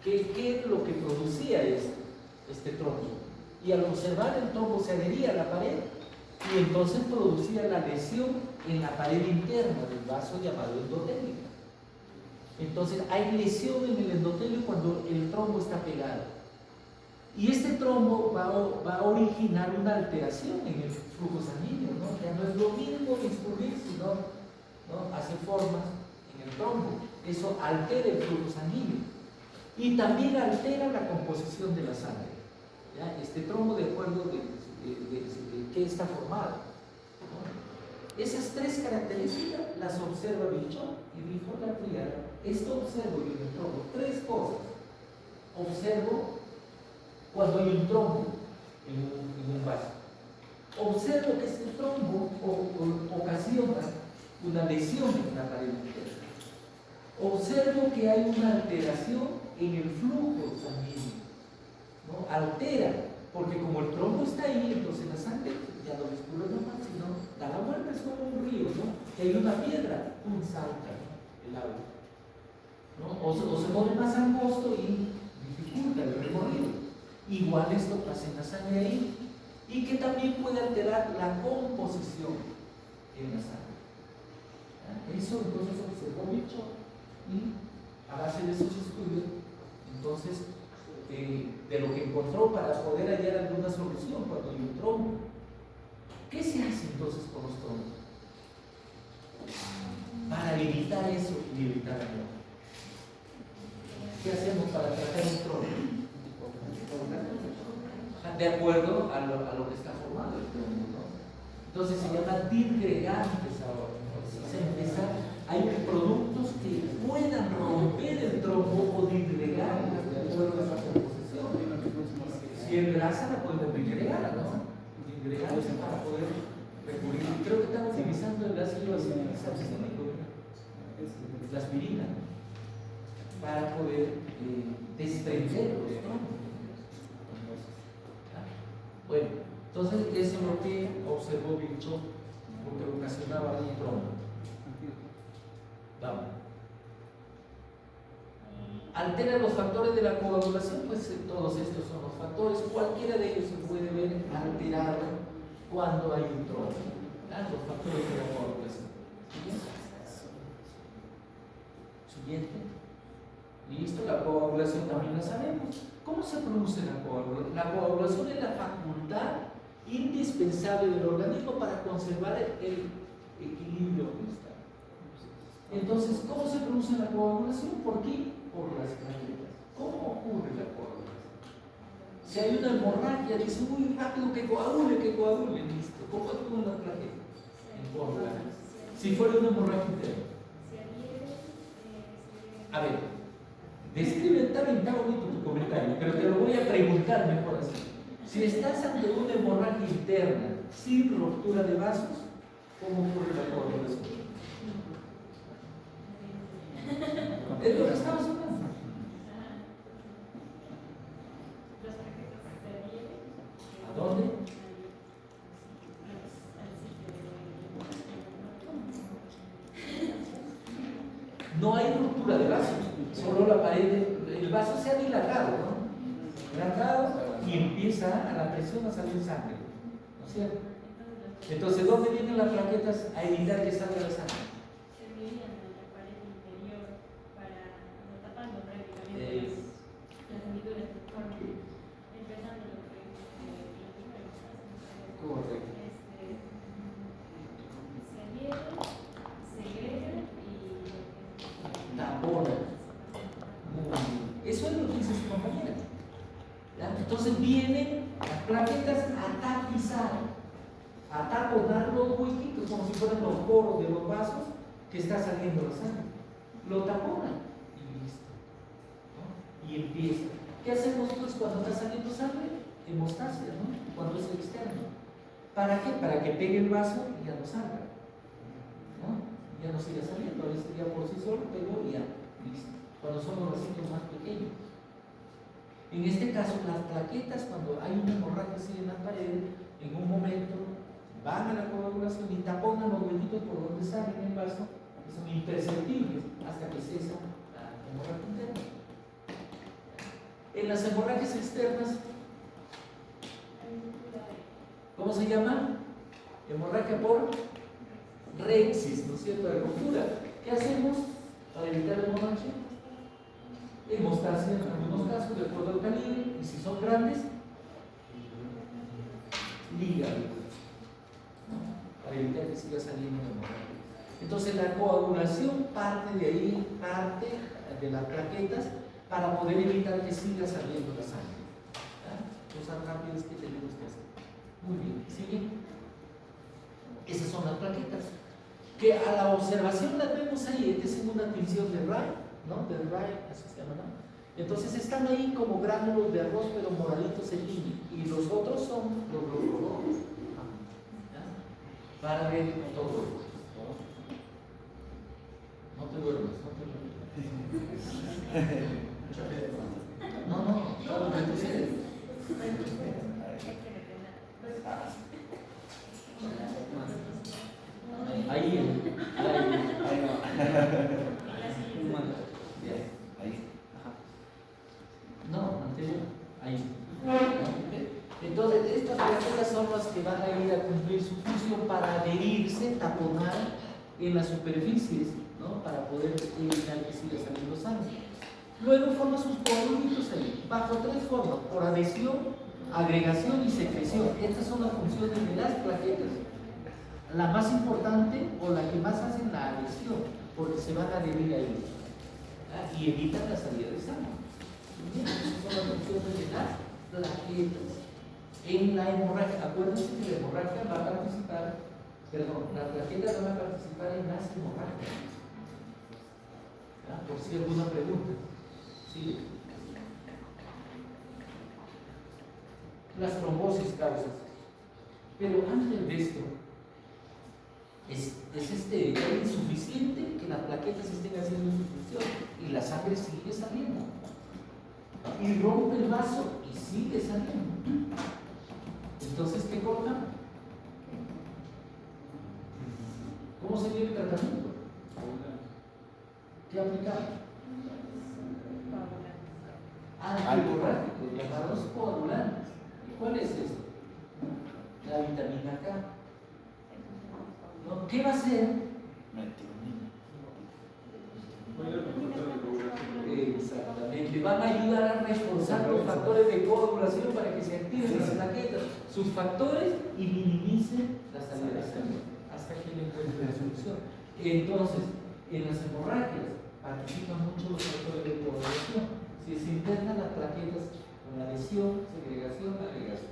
qué es lo que producía este trombo. Y al observar el trombo se adhería a la pared y entonces producía la lesión en la pared interna del vaso llamado endotelio. Entonces hay lesión en el endotelio cuando el trombo está pegado. Y este trombo va a originar una alteración en el flujo sanguíneo, ¿no? Ya no es lo mismo discurrir, sino, ¿no? Hace formas en el trombo. Eso altera el flujo sanguíneo. Y también altera la composición de la sangre. ¿Ya? Este trombo, de acuerdo de qué está formado, ¿no? Esas tres características las observa Bichon y dijo la triada. Esto observo yo en el trombo, tres cosas. Observo cuando hay un trombo en un vaso. Observo que este trombo una lesión en la pared interna. Observo que hay una alteración en el flujo sanguíneo, ¿no? Altera, porque como el trombo está ahí, entonces la sangre ya no descubre normal, sino da la vuelta, es como un río, ¿no? Que hay una piedra, un salta, ¿no? El agua, ¿no? O se pone más angosto y dificulta el recorrido. Igual esto pasa en la sangre ahí, y que también puede alterar la composición en la sangre. Eso entonces observó Bichot, y a base de esos estudios, entonces, de lo que encontró para poder hallar alguna solución cuando hay un trombo. ¿Qué se hace entonces con los trombos? Para evitar eso y evitar la muerte. ¿Qué hacemos para tratar un trombo? De acuerdo a lo que está formado el trombo, ¿no? Entonces se llaman disgregantes ahora, ¿no? Hay productos que puedan romper el trombo o disgregar de acuerdo a esa composición. Si es grasa, la podemos disgregar, ¿no? Disgregar para poder recurrir. Creo que están utilizando el ácido salicílico, la aspirina, para poder desprender los trombos. Bueno, entonces eso es lo que observó Bichot, porque ocasionaba un trombo. Vamos. Altera los factores de la coagulación, pues todos estos son los factores, cualquiera de ellos se puede ver alterado cuando hay un trombo. Los factores de la coagulación. Siguiente. Listo, la coagulación también la sabemos. ¿Cómo se produce la coagulación? La coagulación es la facultad indispensable del organismo para conservar el equilibrio cristal. Entonces, ¿cómo se produce la coagulación? ¿Por qué? Por las plaquetas. ¿Cómo ocurre la coagulación? Si hay una hemorragia, dice muy rápido que coagule, listo. ¿Cómo actúan las plaquetas? En coagulación. Si fuera una hemorragia interna. A ver, describe, está bonito tu comentario, pero te lo voy a preguntar mejor así. Si estás ante una hemorragia interna sin ruptura de vasos, ¿cómo ocurre la coagulación? Es lo que estamos hablando. ¿A dónde? No hay ruptura de vaso, solo la pared, el vaso se ha dilatado, ¿no? Dilatado y empieza a la presión a salir sangre, ¿no es cierto? Entonces, ¿dónde vienen las plaquetas a evitar que salga la sangre? Correcto. Tapona. Eso es lo que dice su compañera. ¿Ya? Entonces vienen las plaquetas a tapizar, a taponar los huequitos como si fueran los poros de los vasos que está saliendo la sangre. Lo taponan y listo, ¿no? Y empieza. ¿Qué hacemos pues cuando está saliendo sangre? Hemostasia, ¿no? Cuando es externo. ¿Para qué? Para que pegue el vaso y ya no salga, ¿no? Ya no siga saliendo, a veces ya por sí solo pegó y ya, listo. Cuando son los vasitos más pequeños. En este caso, las plaquetas, cuando hay una hemorragia así en la pared, en un momento van a la coagulación y taponan los huequitos por donde salen el vaso, que son imperceptibles hasta que cesa la hemorragia interna. En las hemorragias externas, ¿cómo se llama? Hemorragia por rexis, ¿no es cierto? De ruptura. ¿Qué hacemos para evitar la hemorragia? Hemostasia en algunos casos, de acuerdo al calibre, y si son grandes, lígado, ¿no? Para evitar que siga saliendo la hemorragia. Entonces, la coagulación parte de ahí, parte de las plaquetas, para poder evitar que siga saliendo la sangre. Cosas rápidas que tenemos que hacer. Muy bien, ¿sigue? Esas son las plaquetas, que a la observación las vemos ahí. Esta es una tinción de Ray, ¿no? De Ray, así se llama, ¿no? Entonces están ahí como gránulos de arroz, pero moraditos en línea, y los otros son los glóbulos rojos, para ver todo. no te preocupes. No, retrocede. Ahí va. Ahí. No, anterior. Ahí. Entonces, estas plaquetas son las que van a ir a cumplir su función para adherirse, taponar en las superficies, ¿no? Para poder evitar que siga saliendo sangre. Luego forma sus coágulos ahí, bajo tres formas: por adhesión, agregación y secreción. Estas son las funciones de las plaquetas. La más importante o la que más hacen la adhesión, porque se van a adherir ahí, ¿ah? Y evitan la salida de sangre. Bien, esas son las funciones de las plaquetas. En la hemorragia, acuérdense que la hemorragia va a participar, perdón, las plaquetas van a participar en las hemorragias. ¿Ah? Por si hay alguna pregunta. ¿Sí? Las trombosis causas. Pero antes de esto, es insuficiente que las plaquetas estén haciendo su función y la sangre sigue saliendo. Y rompe el vaso y sigue saliendo. Entonces, ¿qué colocamos? ¿Cómo sería el tratamiento? ¿Qué aplicamos? Anticoagulánticos, llamados coagulantes. ¿Y cuál es eso? La vitamina K. ¿No? ¿Qué va a hacer? Exactamente, van a ayudar a reforzar los factores de coagulación para que se activen las plaquetas, sus factores, y minimicen la salida de sangre hasta que le encuentren la solución. Entonces, en las hemorragias participan mucho los factores de coagulación. Si se internan las plaquetas con adhesión, segregación, agregación.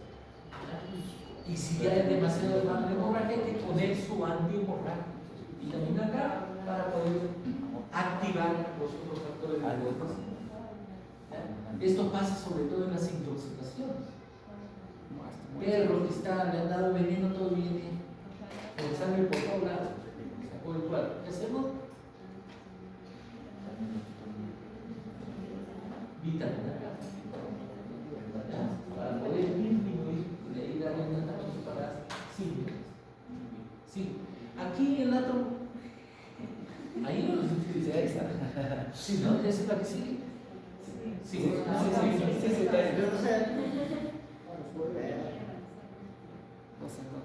Y si ya es demasiado grande la hemorragia, hay que poner su antihemorrágico, vitamina K, para poder activar los otros factores de coagulación. Esto pasa sobre todo en las intoxicaciones. Perro que le han dado veneno, todo viene con sangre por todos lados. Sacó el cuadro. ¿Qué hacemos? Vitamina K. Para poder disminuir y de ahí darle una tratamiento para síntomas. Sí. Aquí el átomo. Ahí no los utiliza. Sí, ¿no? ¿Esa es la que sigue? Sí, sí.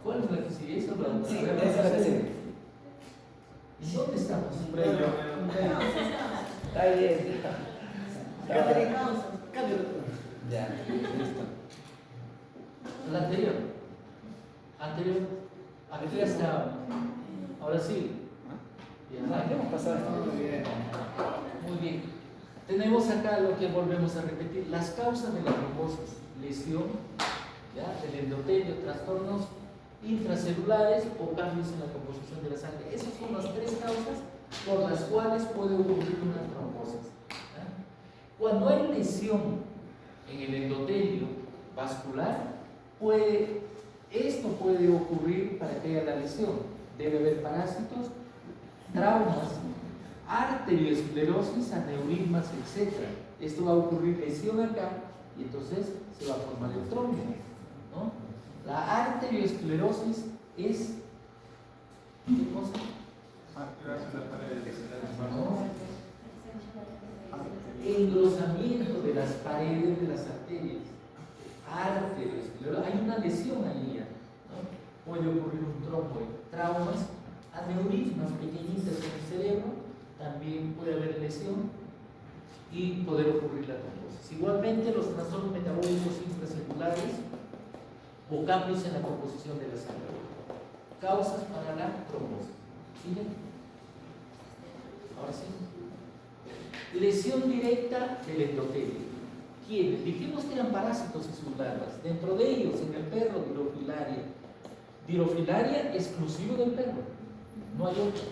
¿Cuál es la que sigue? ¿Esa es la que sigue? ¿Y dónde estamos? Está bien. Ya, listo. La anterior. Aquí está. Ahora sí. Hemos pasado esto muy bien. Muy bien. Tenemos acá lo que volvemos a repetir: las causas de la trombosis, lesión, ¿ya?, del endotelio, trastornos intracelulares o cambios en la composición de la sangre. Esas son las tres causas por las cuales puede ocurrir una trombosis. ¿Ya? Cuando hay lesión en el endotelio vascular, esto puede ocurrir para que haya la lesión. Debe haber parásitos, traumas, arterioesclerosis, aneurismas, etc. Esto va a ocurrir lesión acá y entonces se va a formar el trombo, ¿no? La arterioesclerosis es ¿qué cosa? No. Engrosamiento de las paredes de las arterias. Arterioesclerosis. Hay una lesión ahí ya, ¿no? Puede ocurrir un trombo, traumas, aneurismas pequeñitas en el cerebro, también puede haber lesión y poder ocurrir la trombosis. Igualmente los trastornos metabólicos intracelulares o cambios en la composición de la sangre. Causas para la trombosis. ¿Sigue? Ahora sí. Lesión directa del endotelio. ¿Quiénes? Dijimos que eran parásitos y sus larvas. Dentro de ellos, en el perro, dirofilaria. Dirofilaria exclusivo del perro. No hay otro.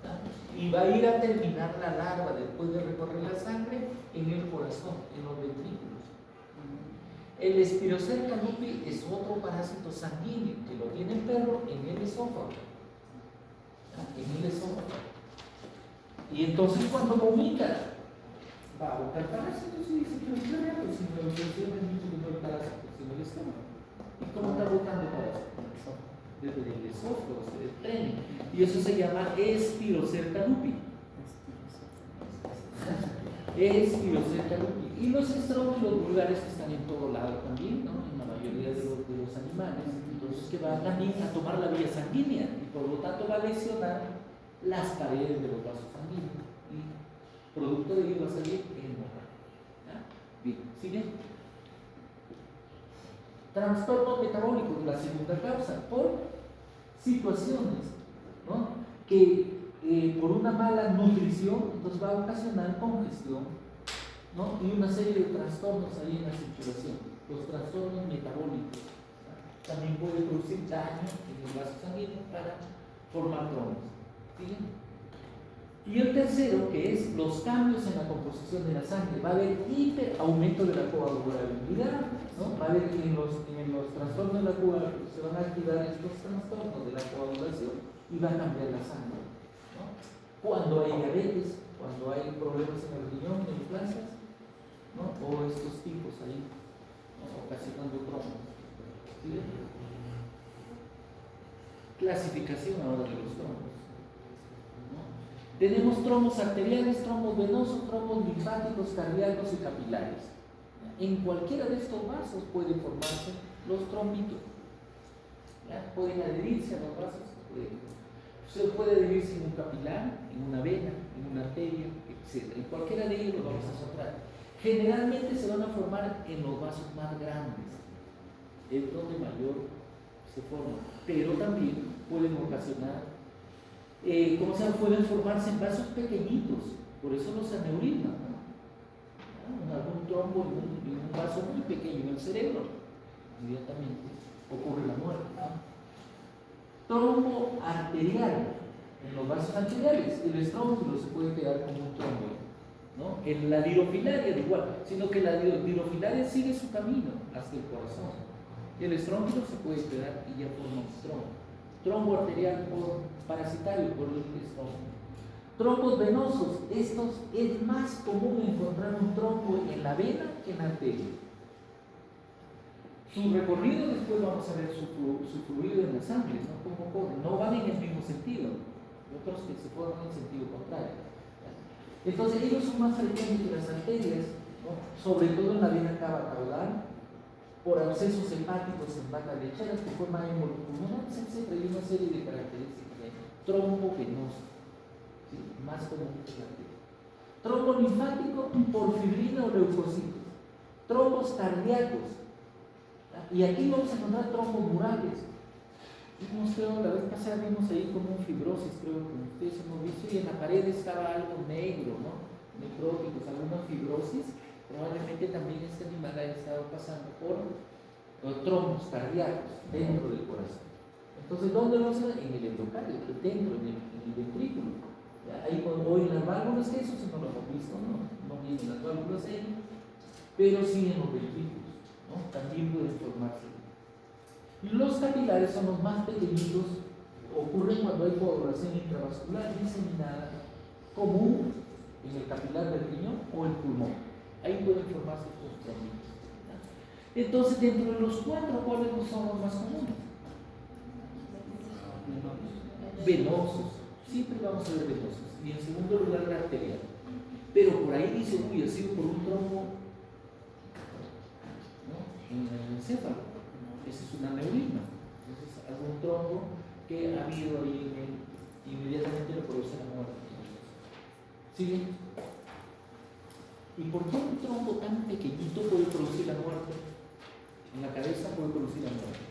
¿Ah? Y va a ir a terminar la larva después de recorrer la sangre en el corazón, en los ventrículos. El Spirocerca lupi es otro parásito sanguíneo que lo tiene el perro en el esófago. ¿Ah? En el esófago. Y entonces cuando vomita, va a botar parásitos y dice, pero claro, si me lo funciona mucho que no hay parásitos en el estómago. ¿Y cómo está botando parásitos? Desde el esófago, se desprende. Y eso se llama Espirocerca lupi. Espirocerca lupi. Y los estróbilos vulgares que están en todo lado también, ¿no? En la mayoría de los animales. Entonces que van también a tomar la vía sanguínea y por lo tanto va a lesionar las paredes de los vasos sanguíneos. Y producto de ello va a salir hemorragia. Bien, ¿sigue? Trastorno metabólico, la segunda causa, por situaciones, ¿no? Que por una mala nutrición entonces va a ocasionar congestión, ¿no? Y una serie de trastornos ahí en la circulación, los trastornos metabólicos, ¿no? También puede producir daño en el vaso sanguíneo para formar trombos. ¿Sí? Y el tercero, que es los cambios en la composición de la sangre, va a haber aumento de la coagulabilidad, ¿no? Va a haber que en los trastornos de la coagulación se van a activar estos trastornos de la coagulación y va a cambiar la sangre, ¿no? Cuando hay diabetes, cuando hay problemas en el riñón, neoplasias, ¿no? O estos tipos ahí, ¿no? Ocasionando trombos. ¿Sí? Clasificación ahora de los trombos. Tenemos trombos arteriales, trombos venosos, trombos linfáticos, cardíacos y capilares. En cualquiera de estos vasos pueden formarse los trombitos. ¿Ya? Pueden adherirse a los vasos. Se puede adherirse en un capilar, en una vena, en una arteria, etc. En cualquiera de ellos lo vamos a encontrar. Generalmente se van a formar en los vasos más grandes, es donde mayor se forman, pero también pueden ocasionar pueden formarse en vasos pequeñitos, por eso los aneurismas, ¿no? Algún trombo en un vaso muy pequeño en el cerebro, inmediatamente ocurre la muerte, ¿no? Trombo arterial, en los vasos arteriales, el estrómbolo se puede quedar como un trombo, ¿no? En la dirofilaria igual, sino que la dirofilaria sigue su camino hasta el corazón, y el estrómbolo se puede quedar y ya forma un trombo. Trombo arterial por parasitario, por el estrómbolo. Trombos venosos, estos es más común encontrar un trombo en la vena que en la arteria. Su recorrido, después vamos a ver su fluido en la sangre, ¿no? Cómo corre, no van en el mismo sentido, otros que se forman en sentido contrario. Entonces ellos son más frecuentes que las arterias, ¿no? Sobre todo en la vena cava caudal, por abscesos hepáticos en vacas lecheras que forman hemopulmones, etc. Hay una serie de características de trombo venoso, ¿sí? Más común que la arteria. Trombo linfático por fibrina o leucocitos. Trombos cardíacos. Y aquí vamos a encontrar trombos murales. La vez pasada vimos ahí como un fibrosis, creo que ustedes hemos visto, y en la pared estaba algo negro, ¿no? Necróticos, alguna fibrosis. Probablemente también este animal haya estado pasando por trombos cardíacos dentro del corazón. Entonces, ¿dónde lo hacen? En el endocardio, dentro, en el ventrículo. Ahí hoy en las válvulas, que eso sí no lo hemos visto, no vienen las válvulas ahí, pero sí en los ventrículos, ¿no? También pueden formarse. Los capilares son los más pequeñitos, ocurren cuando hay coagulación intravascular diseminada común en el capilar del riñón o el pulmón. Ahí pueden formarse estos trombitos. Entonces, dentro de los cuatro, ¿cuáles son los más comunes? Venosos. Siempre vamos a ver venosos. Y en segundo lugar, la arterial. Pero por ahí dice, uy, ha sido por un trombo, ¿no? En el encéfalo. Ese es un aneurisma. Ese es algún trombo que ha habido ahí en él, inmediatamente le produce la muerte. ¿Sigue? ¿Y por qué un trombo tan pequeñito puede producir la muerte? En la cabeza puede producir la muerte.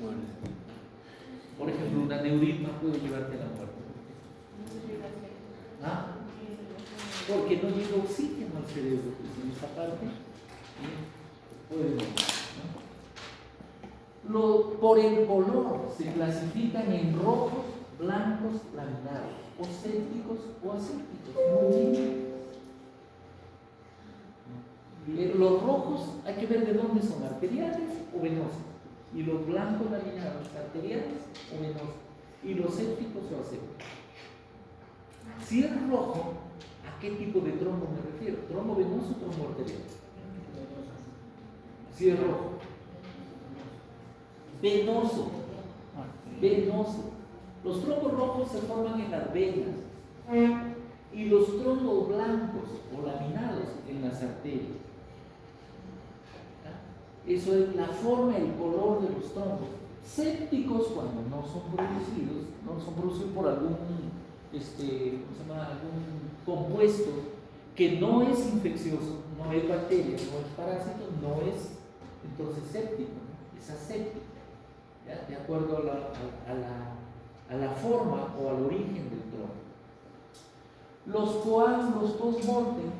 Bueno. Por ejemplo, un aneurisma puede llevarte a la muerte. ¿Ah? Porque no llega oxígeno al cerebro, pues en esta parte puede morir, ¿no? Por el color se clasifican en rojos, blancos, laminados, o sépticos o asépticos. Los rojos hay que ver de dónde son, arteriales o venosos, y los blancos laminados, arteriales o venosos, y los sépticos o asépticos. Si es rojo, ¿a qué tipo de trombo me refiero? ¿Trombo venoso o trombo arterial? Si es rojo. Venoso. Venoso. Los trombos rojos se forman en las venas y los trombos blancos o laminados en las arterias. Eso es la forma y el color de los trombos. Sépticos, cuando no son producidos por algún, ¿cómo se llama? Algún compuesto que no es infeccioso, no es bacteria, no es parásito, no es entonces séptico, ¿no? Es aséptico, ¿ya? De acuerdo a la forma o al origen del trombo. Los coágulos post-mortem,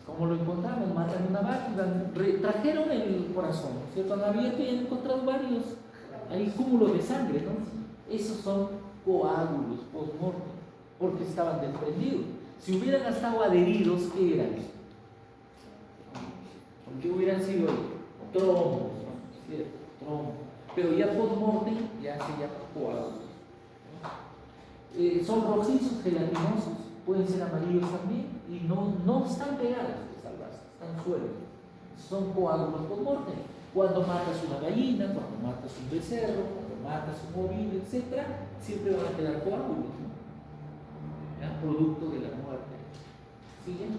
como lo encontramos, matan una válvula, trajeron el corazón, ¿cierto? Han abierto y han encontrado varios, hay cúmulos de sangre, ¿no? Esos son coágulos post-mortem, porque estaban desprendidos. Si hubieran estado adheridos, ¿qué eran? ¿Qué hubieran sido? Trombos, ¿cierto? Trombos. Pero ya post-mortem ya se llama coágulos. Son rojizos, gelatinosos, pueden ser amarillos también, y no están pegados al vaso, están sueltos. Son coágulos post-mortem. Cuando matas una gallina, cuando matas un becerro, cuando matas un ovino, etc., siempre van a quedar coágulos, ¿no? ¿Ya? Producto de la muerte. ¿Siguen?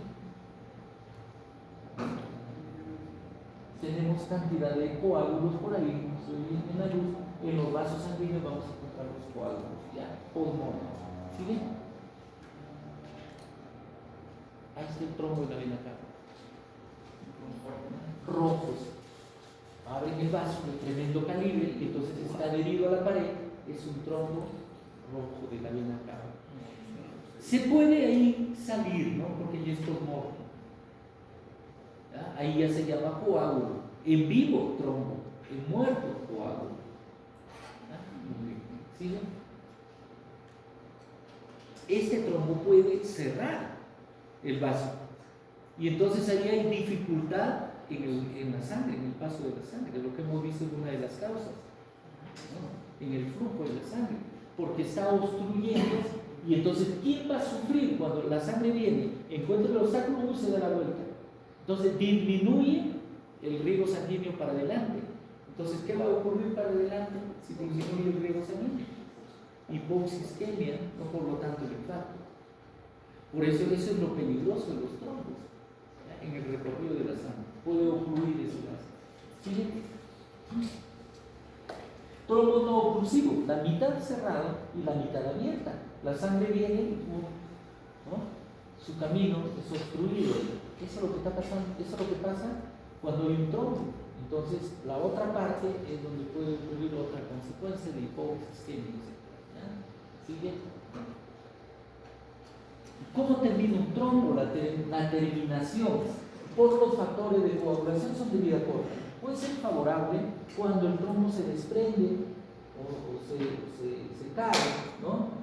Tenemos cantidad de coágulos por ahí, como se ve en la luz, en los vasos sanguíneos vamos a encontrar los coágulos, ya, post-mortem. ¿Siguen? Ahí está el trombo de la vena cava. Rojos. Abren el vaso de tremendo calibre y entonces está adherido a la pared, es un trombo rojo de la vena cava. Se puede ahí salir, ¿no? Porque ya es post-mortem. Ahí ya se llama coágulo. En vivo, trombo. En muerto, coágulo. ¿Sigue? Este trombo puede cerrar el vaso. Y entonces ahí hay dificultad en la sangre, en el paso de la sangre, lo que hemos visto en una de las causas, ¿no? En el flujo de la sangre, porque está obstruyendo. Y entonces, ¿quién va a sufrir cuando la sangre viene, encuentra el obstáculo y se da la vuelta? Entonces disminuye el riego sanguíneo para adelante. Entonces, ¿qué va a ocurrir para adelante si disminuye el riego sanguíneo? Hipoxia, isquemia, no por lo tanto el infarto. Por eso es lo peligroso de los trombos, ¿ya? En el recorrido de la sangre. Puede ocurrir ese vaso. ¿Sigue? Trombo no oclusivo, la mitad cerrada y la mitad abierta. La sangre viene y ¿no? Su camino es obstruido. Eso es lo que está pasando, eso es lo que pasa cuando hay un trombo. Entonces, la otra parte es donde puede ocurrir otra consecuencia de hipoxia, isquemia, etc. ¿Sigue? ¿Cómo termina un trombo? La terminación por los factores de coagulación son de vida corta. Puede ser favorable cuando el trombo se desprende o se cae, ¿no?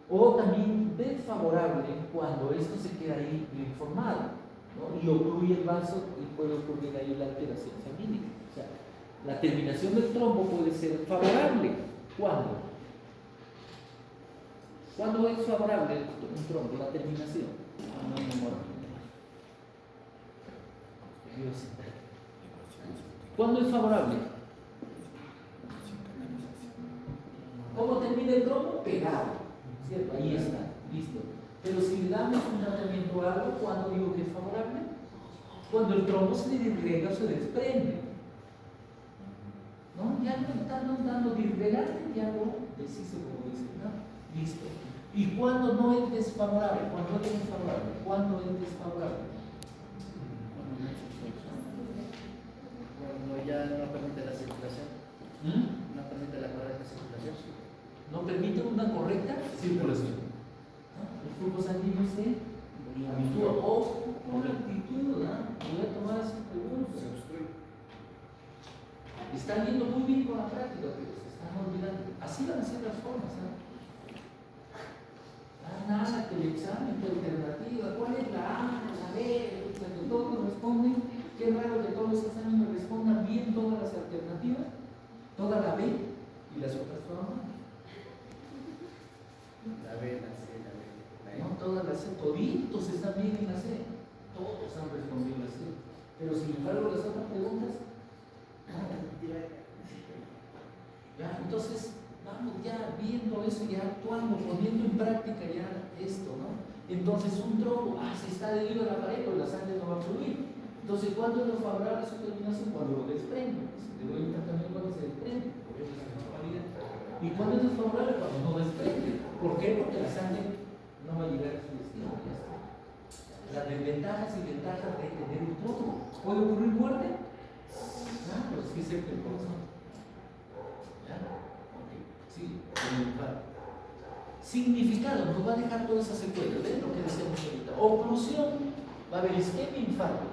O también desfavorable cuando esto se queda ahí informado, ¿no? Y ocluye el vaso y puede ocurrir ahí la alteración sanguínea. O sea, la terminación del trombo puede ser favorable. ¿Cuándo? ¿Cuándo es favorable un trombo? La terminación. ¿Cuándo es favorable? ¿Cómo termina el trombo? Pegado, ¿cierto? Ahí está, listo. Pero si le damos un tratamiento a algo, ¿cuándo digo que es favorable? Cuando el trombo se disgrega o se desprende. ¿No? Ya no están dando disgregante, ya no deshizo, como dicen, ¿no? Listo. ¿Y cuándo no es desfavorable? ¿Cuándo es desfavorable? ¿Cuándo es desfavorable? Cuando ya no permite la circulación. No permite la correcta circulación. No permite una correcta circulación. ¿No? El flujo sanguíneo se habitúa o con la actitud, ¿no? Voy a tomar esa pregunta. Se obstruye. Están yendo muy bien con la práctica, pero se están olvidando. Así van a ser las formas, ¿no? Nada, que el examen, que alternativa, ¿cuál es la A, la B? Que todos responden. Qué raro que todos los exámenes respondan bien todas las alternativas, toda la B y las otras todas mal. La B, la C, la D, la E. la C, toditos están bien en la C, todos han respondido la C, pero sin embargo las otras preguntas, nada. Ya, entonces, vamos ya viendo eso, ya actuando, poniendo en práctica ya esto, ¿no? Entonces un trombo, si está adherido a la pared, pues la sangre no va a fluir. Entonces, ¿cuándo es lo favorable a su terminación? Cuando lo desprende. Se le doy también cuando se desprende, por eso es la normalidad. ¿Y cuándo es desfavorable? Cuando no desprende. ¿Por qué? Porque la sangre no va a llegar a su destino. Ya está. Las desventajas y ventajas de tener un trombo. ¿Puede ocurrir muerte? Pues sí, cerca del corazón. ¿Ya? Ok. Sí, con infarto. Significado, nos va a dejar todas esas secuelas, ¿ven? Lo que decíamos ahorita. Oclusión, va a haber isquemia e infarto,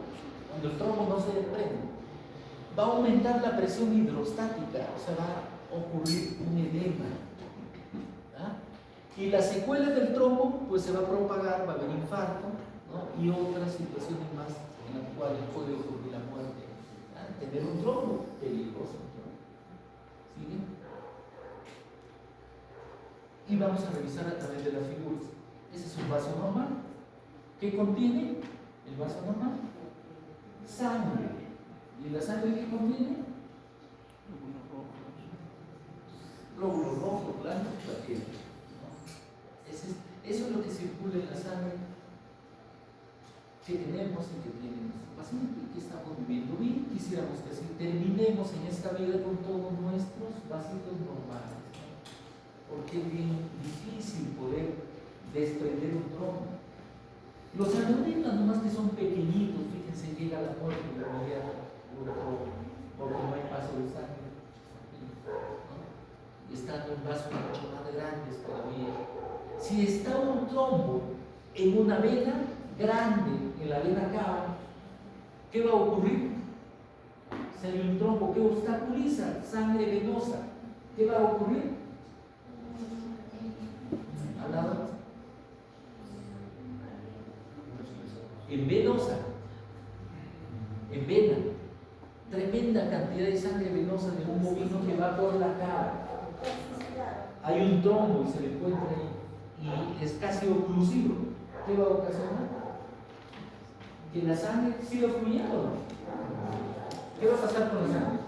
cuando el trombo no se desprende. Va a aumentar la presión hidrostática, o sea, va a ocurrir un edema. ¿Ah? Y las secuelas del trombo, pues se va a propagar, va a haber infarto, ¿no? Y otras situaciones más en las cuales puede ocurrir la muerte. ¿Ah? Tener un trombo peligroso. ¿Sigue? Y vamos a revisar a través de las figuras. Ese es un vaso normal. ¿Qué contiene el vaso normal? Sangre. ¿Y la sangre qué contiene? Glóbulos rojos, blancos, plateados. Eso es lo que circula en la sangre que tenemos y que tiene nuestro paciente y que estamos viviendo bien. Quisiéramos que así terminemos en esta vida con todos nuestros vasitos normales. Porque es bien difícil poder desprender un trombo. Los aneurismas nomás que son pequeñitos, fíjense, llega la muerte inmediata porque no hay paso de sangre, ¿no? Y estando en vasos mucho más grandes todavía. Si está un trombo en una vena grande, en la vena cava, ¿qué va a ocurrir? Si hay un trombo que obstaculiza sangre venosa, ¿qué va a ocurrir? Al lado, en venosa, en vena, tremenda cantidad de sangre venosa de un bovino que va por la cara. Hay un trombo y se le encuentra ahí y es casi oclusivo. ¿Qué va a ocasionar? Que la sangre siga fluyendo, ¿no? ¿Qué va a pasar con la sangre?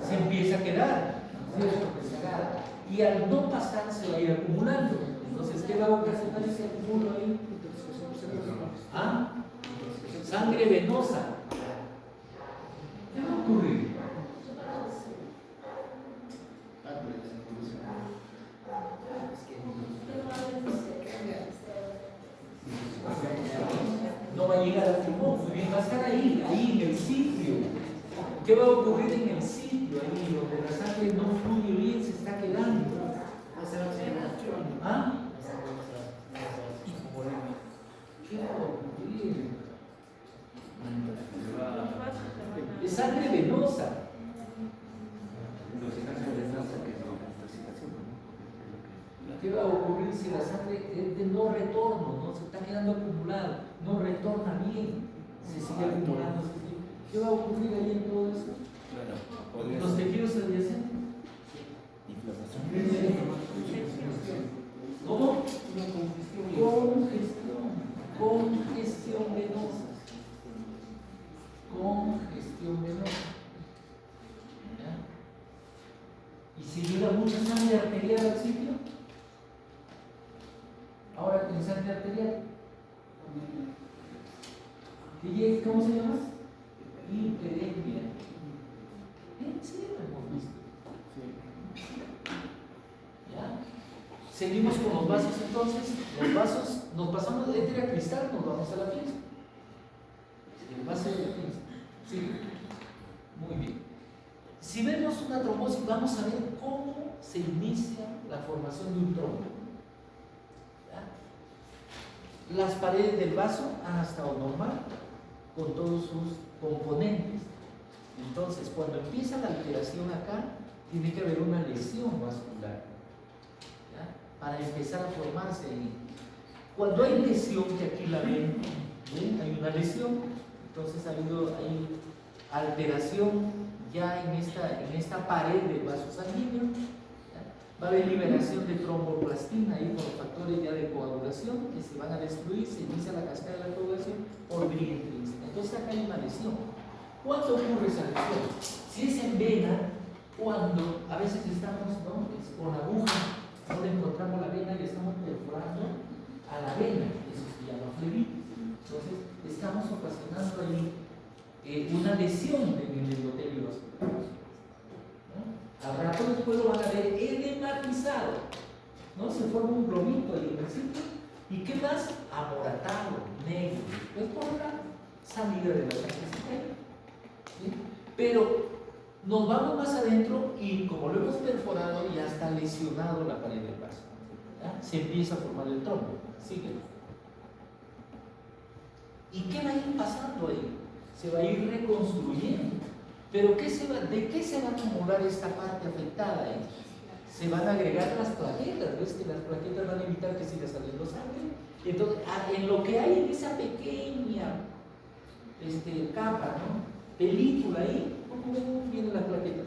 Se empieza a quedar, ¿cierto? Se agarra. Y al no pasar se va a ir acumulando. Entonces, ¿qué va a ocasionar ese acúmulo ahí? ¿Ah? Sangre venosa. ¿Qué va a ocurrir? No va a llegar al pulmón, va a estar ahí en el sitio. ¿Qué va a ocurrir en el sitio? Ahí donde la sangre no fluye bien, se está quedando. ¿Ah? ¿Qué va a ocurrir? Es sangre venosa. ¿Qué va a ocurrir si la sangre es de no retorno, no se está quedando acumulada, no retorna bien, se sigue acumulando? ¿Qué va a ocurrir ahí en todo eso? Los tejidos adyacentes. ¿Cómo? Congestión venosa. Congestión venosa. ¿Ya? ¿Y si llega mucha sangre arterial al sitio? Ahora con sangre arterial. ¿Cómo se llama? Hiperemia. Sí, lo hemos visto. ¿Ya? Seguimos con los vasos entonces. Los vasos, nos pasamos de éter a cristal, nos vamos a la pieza. El vaso de la pieza. Sí. Muy bien. Si vemos una trombosis, vamos a ver cómo se inicia la formación de un trombo. ¿Ya? Las paredes del vaso han estado normal, con todos sus componentes. Entonces, cuando empieza la alteración acá, tiene que haber una lesión vascular, ¿ya? Para empezar a formarse ahí. Cuando hay lesión, que aquí la ven, ¿ven? Hay una lesión, entonces ha habido ahí alteración ya en esta pared del vaso sanguíneo, ¿ya? Va a haber liberación de tromboplastina ahí por factores ya de coagulación. coagulación que se van a destruir, se inicia la cascada de la coagulación por vía intrínseca. Entonces acá hay una lesión. ¿Cuándo ocurre esa lesión? Si es en vena, cuando a veces estamos, ¿no?, con aguja, no le encontramos la vena y estamos perforando a la vena, eso se llama flebitis. Entonces estamos ocasionando ahí una lesión en el endotelio vascular, ¿no? Al rato después lo van a ver edematizado, ¿no? Se forma un globito ahí en el sitio. ¿Y qué más? Amoratado, negro. Es por la salida de la sangre. ¿Sí? Pero nos vamos más adentro y como lo hemos perforado, ya está lesionado la pared del vaso. ¿Ya? Se empieza a formar el trombo. Síguelo. ¿Y qué va a ir pasando ahí? Se va a ir reconstruyendo. Pero ¿de qué se va a acumular esta parte afectada ahí? Se van a agregar las plaquetas. ¿Ves que las plaquetas van a evitar que siga saliendo sangre? Entonces, en lo que hay en esa pequeña capa, ¿no?, película ahí, vienen las plaquetas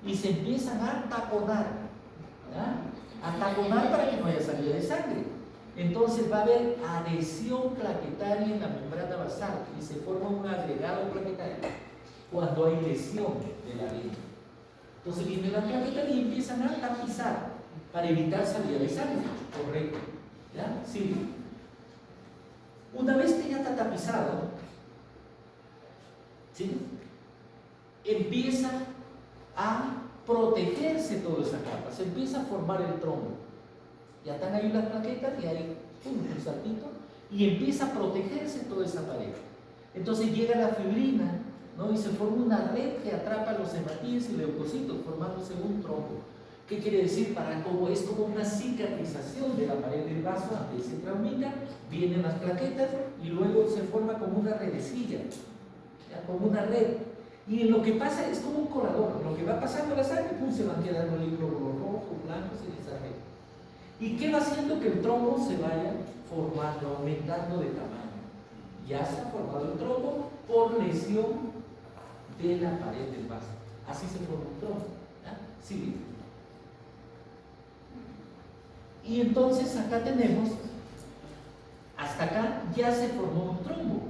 y se empiezan a taponar, ¿ya? A taponar para que no haya salida de sangre. Entonces va a haber adhesión plaquetaria en la membrana basal y se forma un agregado plaquetario cuando hay lesión de la vena. Entonces viene la plaqueta y empiezan a tapizar para evitar salida de sangre. Correcto. ¿Ya? Sí. Una vez que ya está tapizado, ¿sí?, empieza a protegerse toda esa capa, se empieza a formar el trombo. Ya están ahí las plaquetas y hay un saltito y empieza a protegerse toda esa pared. Entonces llega la fibrina, ¿no?, y se forma una red que atrapa los hematíes y leucocitos, formándose un trombo. ¿Qué quiere decir? Es como una cicatrización de la pared del vaso antes se traumita, vienen las plaquetas y luego se forma como una redecilla, ¿ya?, como una red. Y lo que pasa es como un colador, lo que va pasando la sangre, pum, se van quedando los glóbulos rojos, blancos y esa red. ¿Y qué va haciendo? Que el trombo se vaya formando, aumentando de tamaño. Ya se ha formado el trombo por lesión de la pared del vaso. Así se forma un trombo. ¿Ya? Sí. Y entonces acá tenemos, hasta acá ya se formó un trombo.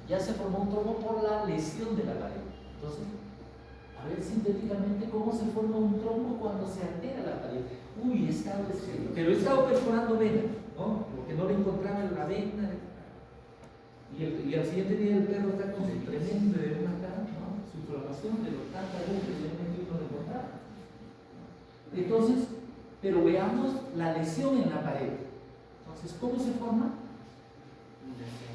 Ya se formó un trombo por la lesión de la pared. Entonces, a ver sintéticamente cómo se forma un trombo cuando se altera la pared. Uy, pero he estado perforando vena, ¿no?, porque no le encontraba en la vena. Y al siguiente día el perro está con su tremendo edema acá, ¿no?, su inflamación de los tanta luz que le han metido de encontrar. Entonces, pero veamos la lesión en la pared. Entonces, ¿cómo se forma?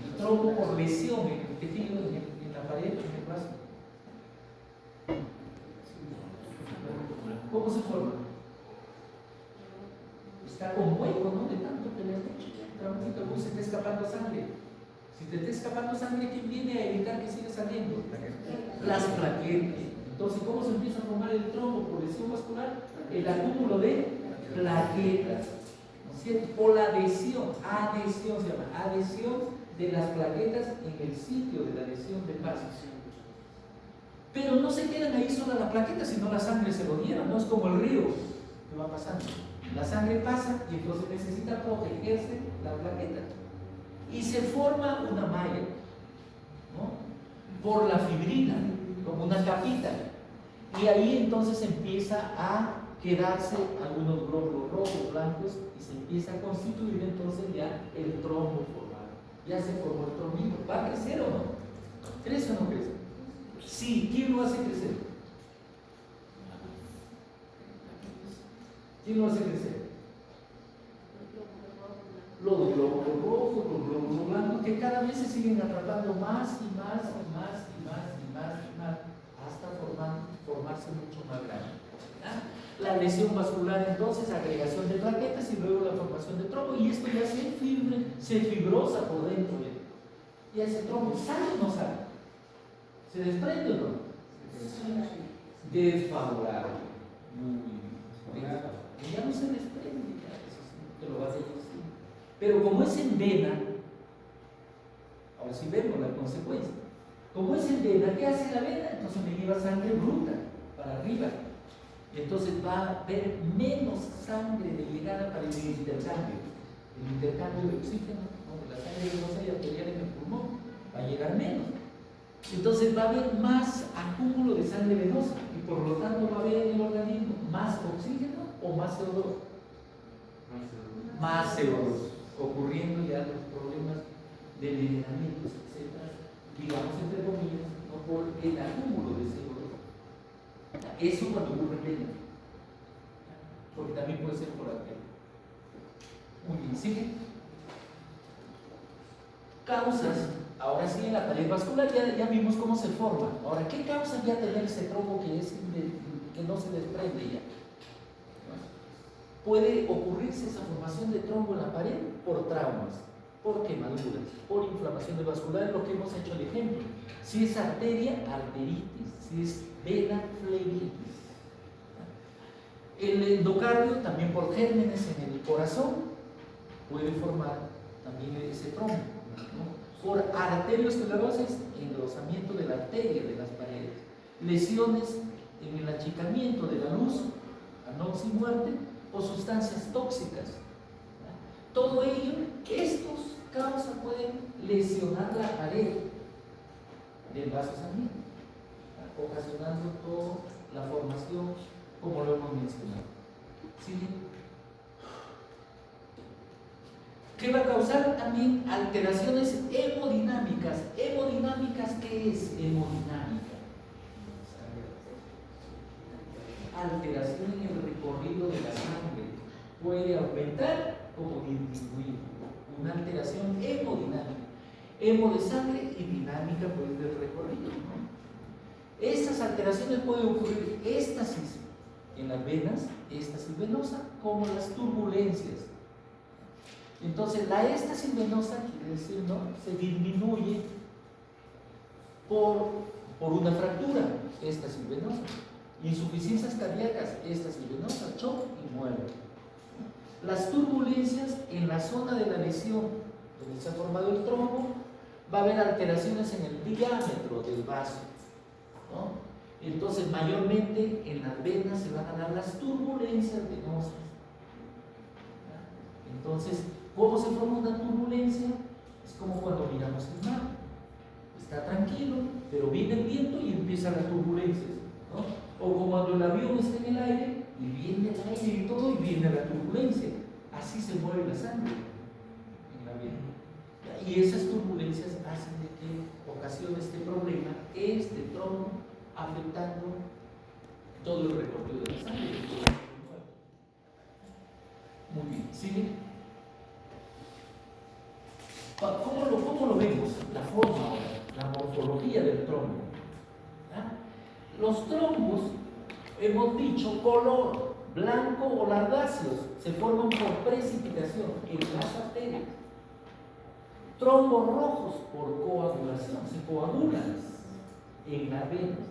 El trombo por lesión en el tejido, en la pared, en el vaso. ¿Cómo se forma? Está con hueco, ¿no?, de tanto que le han hecho. Se te está escapando sangre. Si te está escapando sangre, ¿quién viene a evitar que siga saliendo? Las plaquetas. Entonces, ¿cómo se empieza a formar el trombo por lesión vascular? El acúmulo de plaquetas, ¿no es cierto? Por la adhesión se llama adhesión de las plaquetas en el sitio de la lesión del vaso. Pero no se quedan ahí solo las plaquetas, sino la sangre se lo lleva, no es como el río que va pasando. La sangre pasa y entonces necesita protegerse la plaqueta. Y se forma una malla, ¿no?, por la fibrina, como una capita. Y ahí entonces empieza a quedarse algunos glóbulos rojos, blancos, y se empieza a constituir entonces ya el trombo formado. Ya se formó el trombito. ¿Va a crecer o no? ¿Crece o no crece? Sí. ¿Quién lo hace crecer? ¿Quién lo hace crecer? Los glóbulos rojos, los glóbulos blancos, que cada vez se siguen atrapando más y más y más y más y más y más, hasta formarse mucho más grande. ¿Ya? La lesión vascular, entonces, agregación de plaquetas y luego la formación de trombo, y esto ya se fibrosa por dentro. Y ese trombo sale o no sale. ¿Se desprende o no? Desfavorable. Muy bien. Ya no se desprende, ya, eso sí, te lo vas a decir. Pero como es en vena, ahora sí vemos la consecuencia. Como es en vena, ¿qué hace la vena? Entonces me lleva sangre bruta para arriba. Entonces va a haber menos sangre de llegada para el intercambio. el intercambio de oxígeno, ¿no? De la sangre venosa y arterial en el pulmón, va a llegar menos. Entonces va a haber más acúmulo de sangre venosa y por lo tanto va a haber en el organismo más oxígeno o más CO2. Más CO2, ocurriendo ya los problemas de envenenamientos, etc. Digamos entre comillas, ¿no? Por el acúmulo de CO2. Eso cuando ocurre en vena, porque también puede ser por arteria. Muy bien, sigue. Causas, ahora sí en la pared vascular ya vimos cómo se forma. Ahora, ¿qué causa ya tener ese trombo que no se desprende ya? Puede ocurrirse esa formación de trombo en la pared por traumas, por quemaduras, por inflamación vascular, lo que hemos hecho el ejemplo. Si es arteria, arteritis, si es vena, flebitis. El endocardio, también por gérmenes en el corazón, puede formar también ese trombo, ¿no? Por arteriosclerosis, engrosamiento de la arteria de las paredes, lesiones en el achicamiento de la luz, anoxia y muerte, o sustancias tóxicas. Todo ello, estos causas pueden lesionar la pared del vaso sanguíneo, ocasionando toda la formación, como lo hemos mencionado. ¿Sigue? ¿Qué va a causar? También alteraciones hemodinámicas. ¿Hemodinámicas qué es hemodinámica? Alteración en el recorrido de la sangre. Puede aumentar como disminuir. Una alteración hemodinámica. Hemo de sangre y dinámica pues, del recorrido, ¿no? Estas alteraciones pueden ocurrir éstasis en las venas, éstasis venosa, como las turbulencias. Entonces, la éstasis venosa quiere decir, ¿no? Se disminuye por una fractura, éstasis venosa. Insuficiencias cardíacas, éstasis venosa, shock y muerte. Las turbulencias en la zona de la lesión, donde se ha formado el trombo, va a haber alteraciones en el diámetro del vaso, ¿no? Entonces, mayormente en las venas se van a dar las turbulencias venosas. Entonces, ¿cómo se forma una turbulencia? Es como cuando miramos el mar. Está tranquilo, pero viene el viento y empiezan las turbulencias, ¿no? O como cuando el avión está en el aire y viene el aire y todo y viene la turbulencia. Así se mueve la sangre en la vena. Y esas turbulencias hacen de que ocasione este problema, este trombo, afectando todo el recorrido de la sangre. Muy bien, ¿sigue? ¿Cómo lo vemos? La forma ahora, la morfología del trombo. ¿Ah? Los trombos, hemos dicho, color blanco o lardáceos, se forman por precipitación en las arterias. Trombos rojos por coagulación, se coagulan en las venas.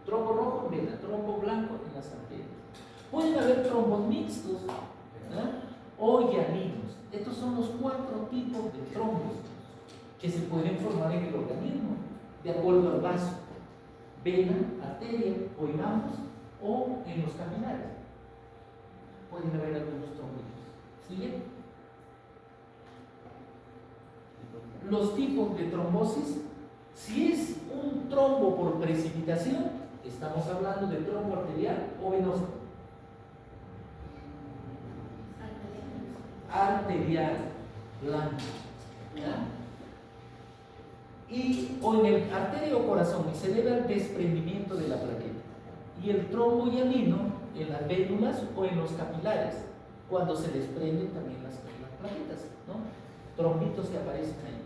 Trombo rojo en vena, trombo blanco en las arterias. Pueden haber trombos mixtos, ¿verdad? O llaninos. Estos son los 4 tipos de trombos que se pueden formar en el organismo, de acuerdo al vaso, vena, arteria, o en ambos, o en los capilares. Pueden haber algunos trombitos. ¿Sigue? Los tipos de trombosis, si es un trombo por precipitación, estamos hablando de trombo arterial o venoso. Arterial, blanco, ¿ya? O en el arteria o corazón, y se debe al desprendimiento de la plaqueta. Y el trombo hialino en las vénulas o en los capilares, cuando se desprenden también las plaquetas, ¿no? Trombitos que aparecen ahí.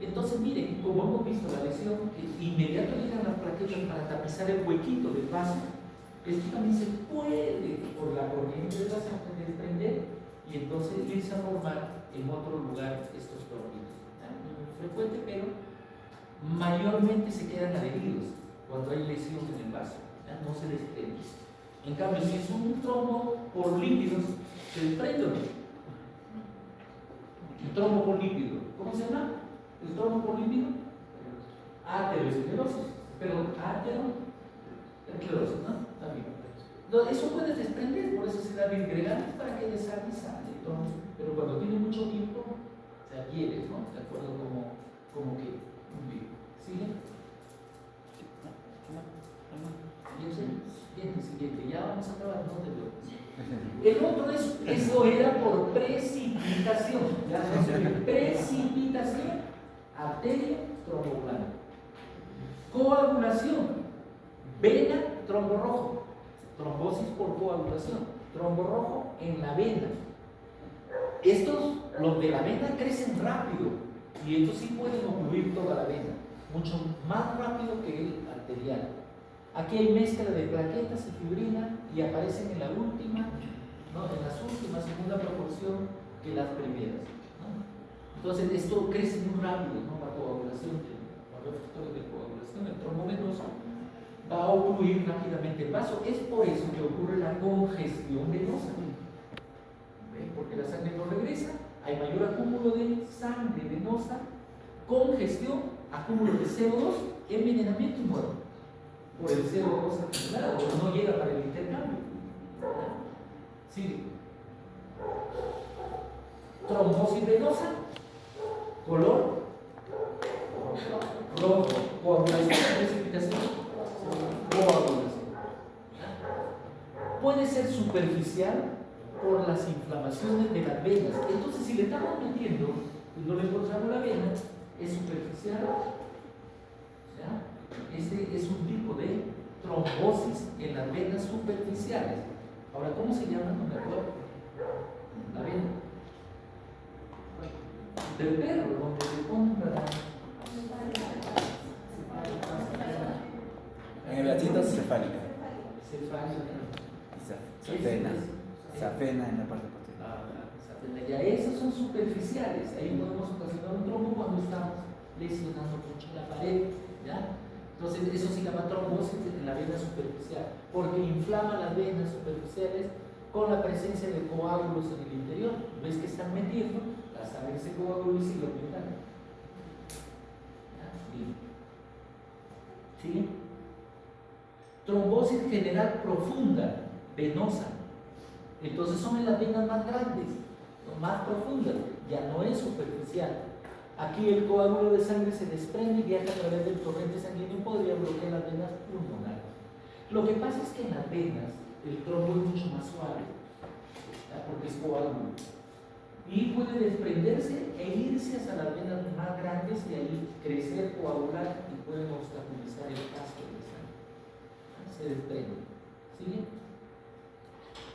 Entonces, miren, como hemos visto la lesión, inmediato llegan las plaquetas para tapizar el huequito del vaso. Esto también se puede, por la corriente del vaso, desprender y entonces irse a formar en otro lugar estos trombitos. No es frecuente, pero mayormente se quedan adheridos cuando hay lesión en el vaso, no se desprende. En cambio, si es un trombo por lípidos, se desprende o no. El trombo por lípido, ¿cómo se llama? El trombo por lípido, aterosclerosis, pero aterosclerosis, ¿no? También. Eso puede desprender, por eso se da disgregantes para que deshaga y sale el trombo. Pero cuando tiene mucho ¿no? De acuerdo como que vive. ¿Sigue? Siguiente, ya vamos a acabar, no te preocupes. El otro eso era por precipitación. Ya precipitación, arteria, trombo blanco. Coagulación, vena, trombo rojo. Trombosis por coagulación, trombo rojo en la vena. Estos, los de la vena, crecen rápido y estos sí pueden ocluir toda la vena, mucho más rápido que el arterial. Aquí hay mezcla de plaquetas y fibrina y aparecen en la última, ¿no? En las últimas, segunda proporción que las primeras, ¿no? Entonces esto crece muy rápido, ¿no? La coagulación, los factores de coagulación, el trombo venoso va a ocluir rápidamente el vaso. Es por eso que ocurre la congestión venosa. ¿Ven? Porque la sangre no regresa, hay mayor acúmulo de sangre venosa, congestión, acúmulo de CO2, envenenamiento y muerte por el CO2 acumulado, no llega para el intercambio. Sigue. Trombosis venosa, color rojo, coagulación, precipitación, coagulación. Puede ser superficial por las inflamaciones de las venas. Entonces, si le estamos metiendo y no le encontramos la vena, es superficial. ¿Ya? Este es un tipo de trombosis en las venas superficiales. Ahora, ¿cómo se llama? No me acuerdo. La vena del perro, donde se compra. En el gatito cefálica. Cefálica. Safena en la parte posterior. Ya esas son superficiales. Ahí podemos ocasionar un trombo cuando estamos lesionando mucho la pared. ¿Ya? Entonces, eso se llama trombosis en la vena superficial, porque inflama las venas superficiales con la presencia de coágulos en el interior. ¿Ves que están metiendo? La sangre se coagula y sigue aumentando. ¿Sí? Trombosis general profunda, venosa. Entonces son en las venas más grandes, más profundas, ya no es superficial. Aquí el coágulo de sangre se desprende y viaja a través del torrente sanguíneo y podría bloquear las venas pulmonares. Lo que pasa es que en las venas el trombo es mucho más suave, ¿ya? Porque es coágulo. Y puede desprenderse e irse hacia las venas más grandes y ahí crecer, coagular y pueden obstaculizar el paso de sangre. Se desprende. ¿Sigue?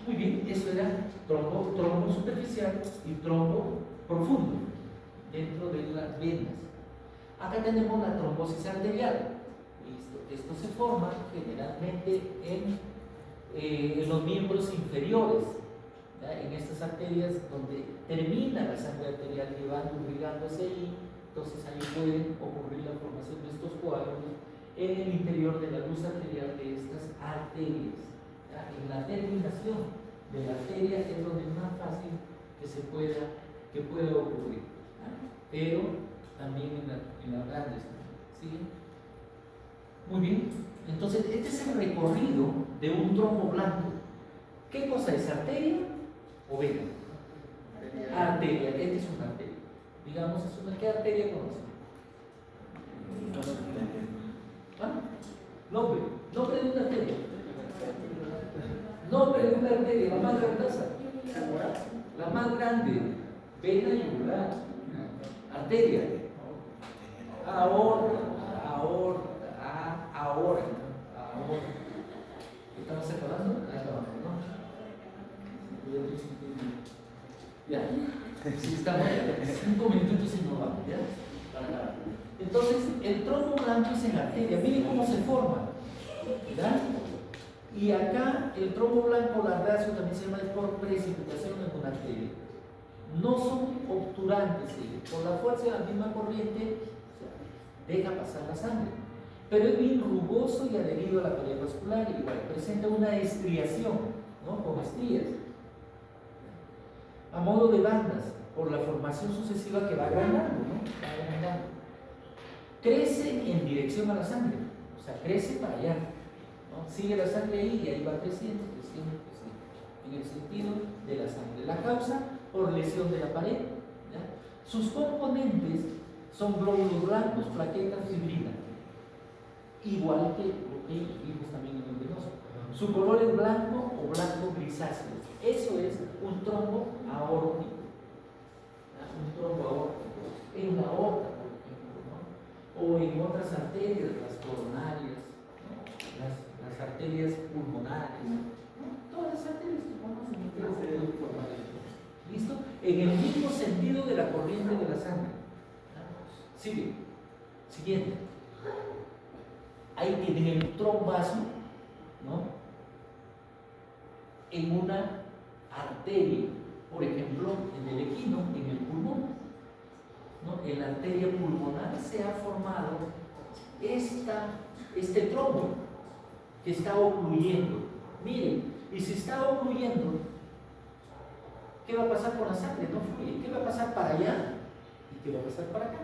Muy bien, eso era trombo superficial y trombo profundo dentro de las venas. Acá tenemos la trombosis arterial. Listo. Esto se forma generalmente en los miembros inferiores, ¿ya? En estas arterias donde termina la sangre arterial llevando, irrigando hacia ahí. Entonces ahí puede ocurrir la formación de estos coágulos en el interior de la luz arterial de estas arterias. ¿Ya? En la terminación de la arteria es donde es más fácil que pueda ocurrir, ¿ya? Pero también en las grandes. ¿Sí? Muy bien, entonces este es el recorrido de un trombo blanco. ¿Qué cosa es? ¿Arteria o vena? Arteria, este es una arteria. Digamos, ¿qué arteria conocen? ¿Ah? Nombre de una arteria. Nombre de una arteria, la más grandosa. La más grande. Vena yugular. Arteria. Aorta. ¿Estamos separando? Acabamos, ¿no? Ya. Sí, estamos 5 minutos y no vamos, ¿ya? Para acabar. Entonces, el trombo blanco es en la arteria. Miren cómo se forma, ¿verdad? Y acá el trombo blanco, la ratio también se llama por precipitación en una arteria. No son obturantes, por la fuerza de la misma corriente, deja pasar la sangre. Pero es bien rugoso y adherido a la pared vascular, igual presenta una estriación, ¿no? Con estrías. A modo de bandas, por la formación sucesiva que va agrandando, ¿no? Va agrandando. Crece en dirección a la sangre, o sea, crece para allá, ¿no? Sigue la sangre ahí y ahí va creciendo, en el sentido de la sangre. La causa por lesión de la pared, ¿ya? Sus componentes son glóbulos blancos, plaquetas, fibrina, igual que lo que vimos también en el venoso. Su color es blanco o blanco grisáceo. Eso es un trombo aórtico. Un trombo aórtico en la aorta, por ejemplo, ¿no? O en otras arterias, las coronarias, ¿no? Las arterias pulmonares, ¿no? Todas las arterias que conocen ustedes. ¿Listo? En el mismo sentido de la corriente de la sangre. Sigue. Siguiente. Ahí tienen el trombazo, ¿no? En una arteria, por ejemplo, en el equino, en el pulmón, ¿no? En la arteria pulmonar se ha formado este trombo que está ocluyendo. Miren, y si está ocluyendo, ¿qué va a pasar con la sangre? No fluye. ¿Qué va a pasar para allá? ¿Y qué va a pasar para acá?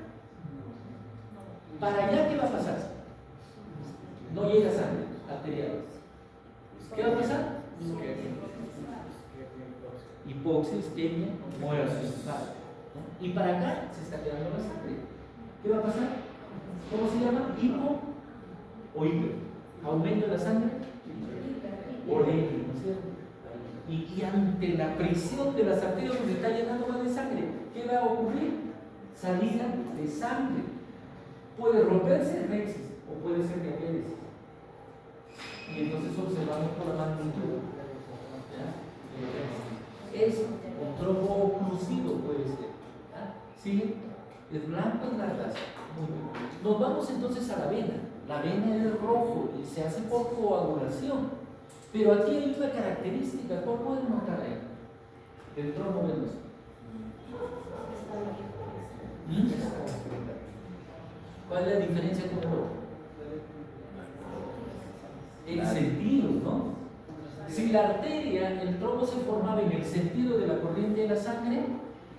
Para allá, ¿qué va a pasar? No llega sangre arterial. ¿Qué va a pasar? Hipoxia, isquemia, muerte. ¿No? Y para acá se está quedando la sangre. ¿Qué va a pasar? ¿Cómo se llama? Hipo o hiper. Aumento de la sangre. Oregio, ¿no es cierto? Y ante la presión de las arterias que se está llenando más de sangre, ¿qué va a ocurrir? Salida de sangre. Puede romperse rexis o puede ser diapéresis. Y entonces observamos por la magnitud. Es un trombo oclusivo, puede ser. ¿Sigue? Es blanco en la raza. Muy bien. Nos vamos entonces a la vena. La vena es rojo y se hace por coagulación. Pero aquí hay una característica. ¿Cuál pueden notar ahí? El trombo venoso. ¿Cuál es la diferencia con el otro? El sentido, ¿no? Si la arteria, el trombo se formaba en el sentido de la corriente de la sangre,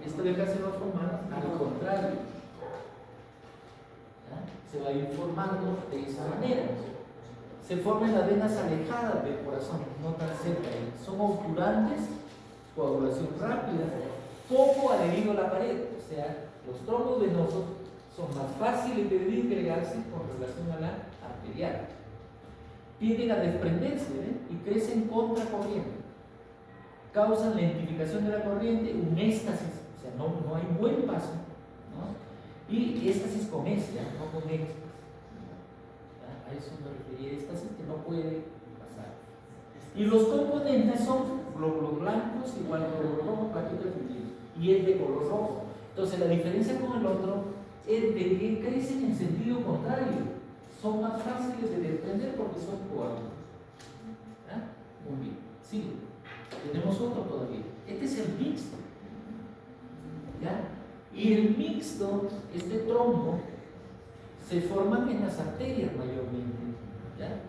esto de acá se va a formar al contrario. ¿Ya? Se va a ir formando de esa manera. Se forman las venas alejadas del corazón, no tan cerca. Son obturantes, coagulación rápida, poco adherido a la pared. O sea, los trombos venosos son más fáciles de disgregarse con relación a la arterial. Tienden a desprenderse y crecen contracorriente. Causan lentificación de la corriente, un éxtasis, o sea, no hay buen paso, ¿no? Y éxtasis con S, no con éxtasis. A eso me refería, éxtasis que no puede pasar. Y los componentes son glóbulos blancos, igual a glóbulo rojo, plaqueta y es de color rojo. Entonces, la diferencia con el otro es de que crecen en sentido contrario. Son más fáciles de desprender porque son coágulos. Muy bien, sigue. Tenemos otro todavía. Este es el mixto. ¿Ya? Y el mixto, este trombo, se forman en las arterias mayormente. ¿Ya?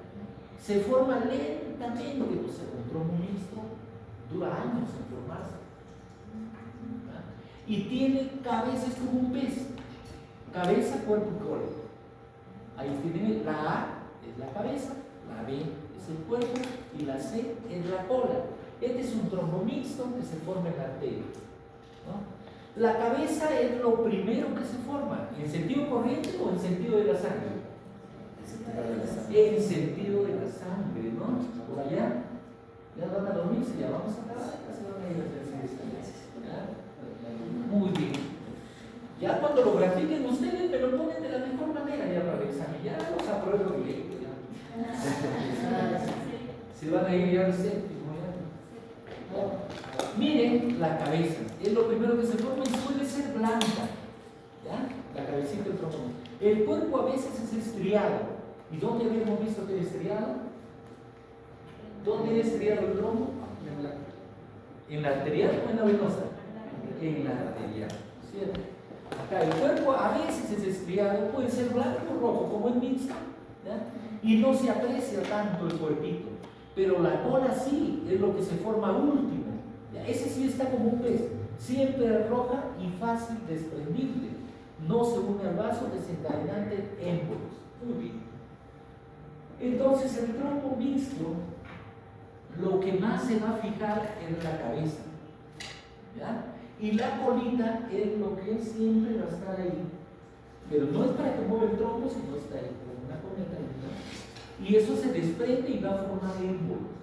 Se forma lentamente, o sea, un trombo mixto dura años en formarse. ¿Ya? Y tiene cabeza, es como un pez. Cabeza, cuerpo y cola. Ahí tienen la A, es la cabeza, la B es el cuerpo y la C es la cola. Este es un trombo mixto que se forma en la arteria, ¿no? La cabeza es lo primero que se forma, ¿en sentido corriente o en sentido de la sangre? En sentido de la sangre, ¿no? Por allá, ya van a dormirse, ya vamos a acabar, ya se van a ir a hacer siesta. Muy bien. Ya cuando lo grafiquen ustedes me lo ponen de la mejor manera ya para el examen, ya los apruebo bien. Se van a ir ya al séptimo. ¿Ya? Miren la cabeza, es lo primero que se forma y suele ser blanca. ¿Ya? La cabecita del trombo. El cuerpo a veces es estriado. ¿Y dónde habíamos visto que era estriado? ¿Dónde es estriado el trombo? ¿En la arterial o en la venosa? En la arterial, ¿cierto? Acá el cuerpo a veces es estriado, puede ser blanco o rojo, como en mixto, ¿ya? Y no se aprecia tanto el cuerpito, pero la cola sí, es lo que se forma último, ¿ya? Ese sí está como un pez, siempre roja y fácil desprendible, no se une al vaso desencadenante émbolos. Muy bien. Entonces el trombo mixto, lo que más se va a fijar es la cabeza, ¿ya? Y la colita es lo que siempre va a estar ahí. Pero no es para que mueva el tronco, sino está ahí, como una cometa. ¿No? Y eso se desprende y va a formar émbolos.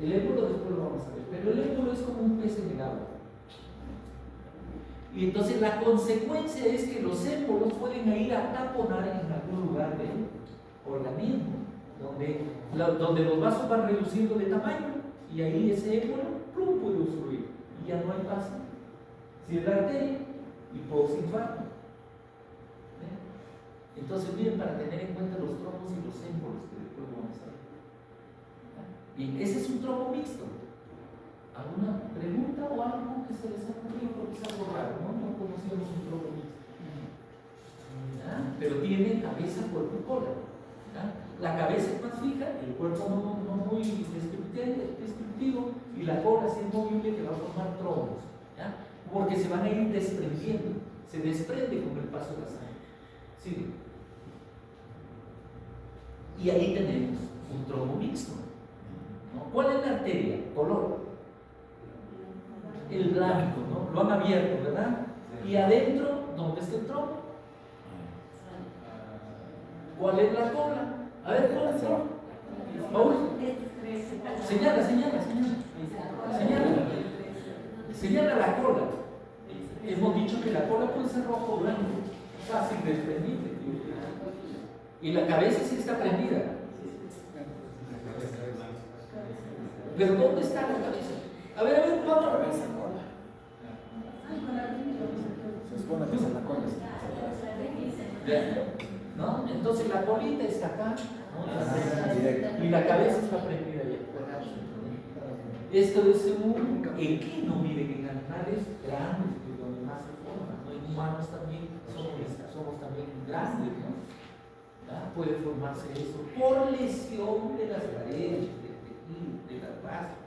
El émbolo después lo vamos a ver, pero el émbolo es como un pez en el agua. Y entonces la consecuencia es que los émbolos pueden ir a taponar en algún lugar del organismo, donde los vasos van reduciendo de tamaño y ahí ese émbolo plum, puede obstruir y ya no hay paso. Si es la arteria y postinfarto. Entonces miren, para tener en cuenta los trombos y los émbolos que después vamos a ver. Bien, ese es un trombo mixto. ¿Alguna pregunta o algo que se les ha ocurrido? Porque es algo raro, ¿no? No conocíamos un trombo mixto. ¿Ya? Pero tiene cabeza, cuerpo y cola. ¿Ya? La cabeza es más fija, el cuerpo no muy descriptivo y la cola sí es movible, que va a formar trombos. ¿Ya? Porque se van a ir desprendiendo, se desprende con el paso de la sangre. ¿Sí? Y ahí tenemos un trombo mixto. ¿No? ¿Cuál es la arteria? Color. El blanco, ¿no? Lo han abierto, ¿verdad? Y adentro, ¿dónde está el trombo? ¿Cuál es la cola? A ver, ¿cuál es la cola? Paul, señala. Señala la cola. Hemos dicho que la cola puede ser rojo o blanco, fácil de desprendible. Y la cabeza sí está prendida. ¿Pero dónde está la cabeza? A ver, vamos a ver. Se supone que es en la cola. ¿No? Entonces la colita está acá, ¿no? Y la cabeza está prendida allá. Esto es un equino, miren, en animales grandes, que donde más se forma, ¿no? En humanos también somos también grandes, ¿no? ¿Ya? Puede formarse eso por lesión de las paredes, de las bases,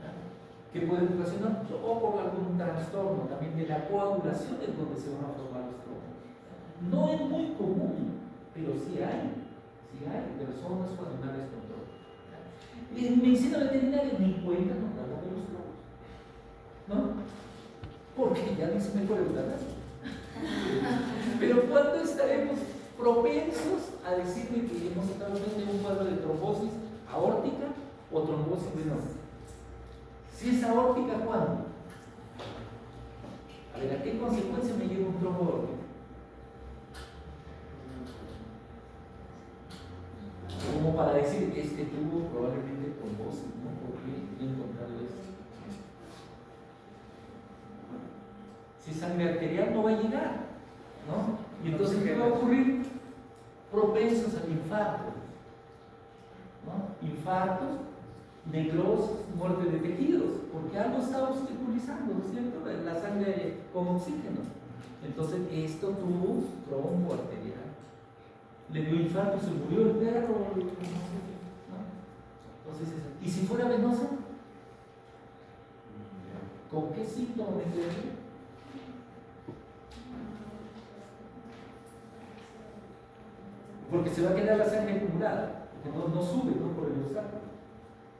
¿ya? Que puede ocasionar, o por algún trastorno también de la coagulación, es donde se van a formar los trombos. No es muy común, pero sí hay personas o animales con trombos. En medicina veterinaria ni cuenta nos damos de los trombos, ¿no? Porque ya ni se me puede eutanasia. Pero ¿cuándo estaremos propensos a decirle que hemos estado viendo un cuadro de trombosis aórtica o trombosis venosa? Si es aórtica, ¿cuándo? A ver, ¿a qué consecuencia me lleva un trombo aórtico? Como para decir, este tuvo probablemente trombosis, ¿no? Porque he encontrado esto. Si sangre arterial no va a llegar, ¿no? Y entonces, ¿qué va a ocurrir? Propensos al infarto, ¿no? Infartos, necrosis, muerte de tejidos, porque algo está obstaculizando, ¿no es cierto? La sangre con oxígeno. Entonces, esto tuvo trombo arterial. Le dio infarto, se murió el perro, ¿no? Entonces, ¿y si fuera venosa? ¿Con qué síntoma me quedaría? Porque se va a quedar la sangre acumulada, porque no sube, ¿no? Por el obstáculo.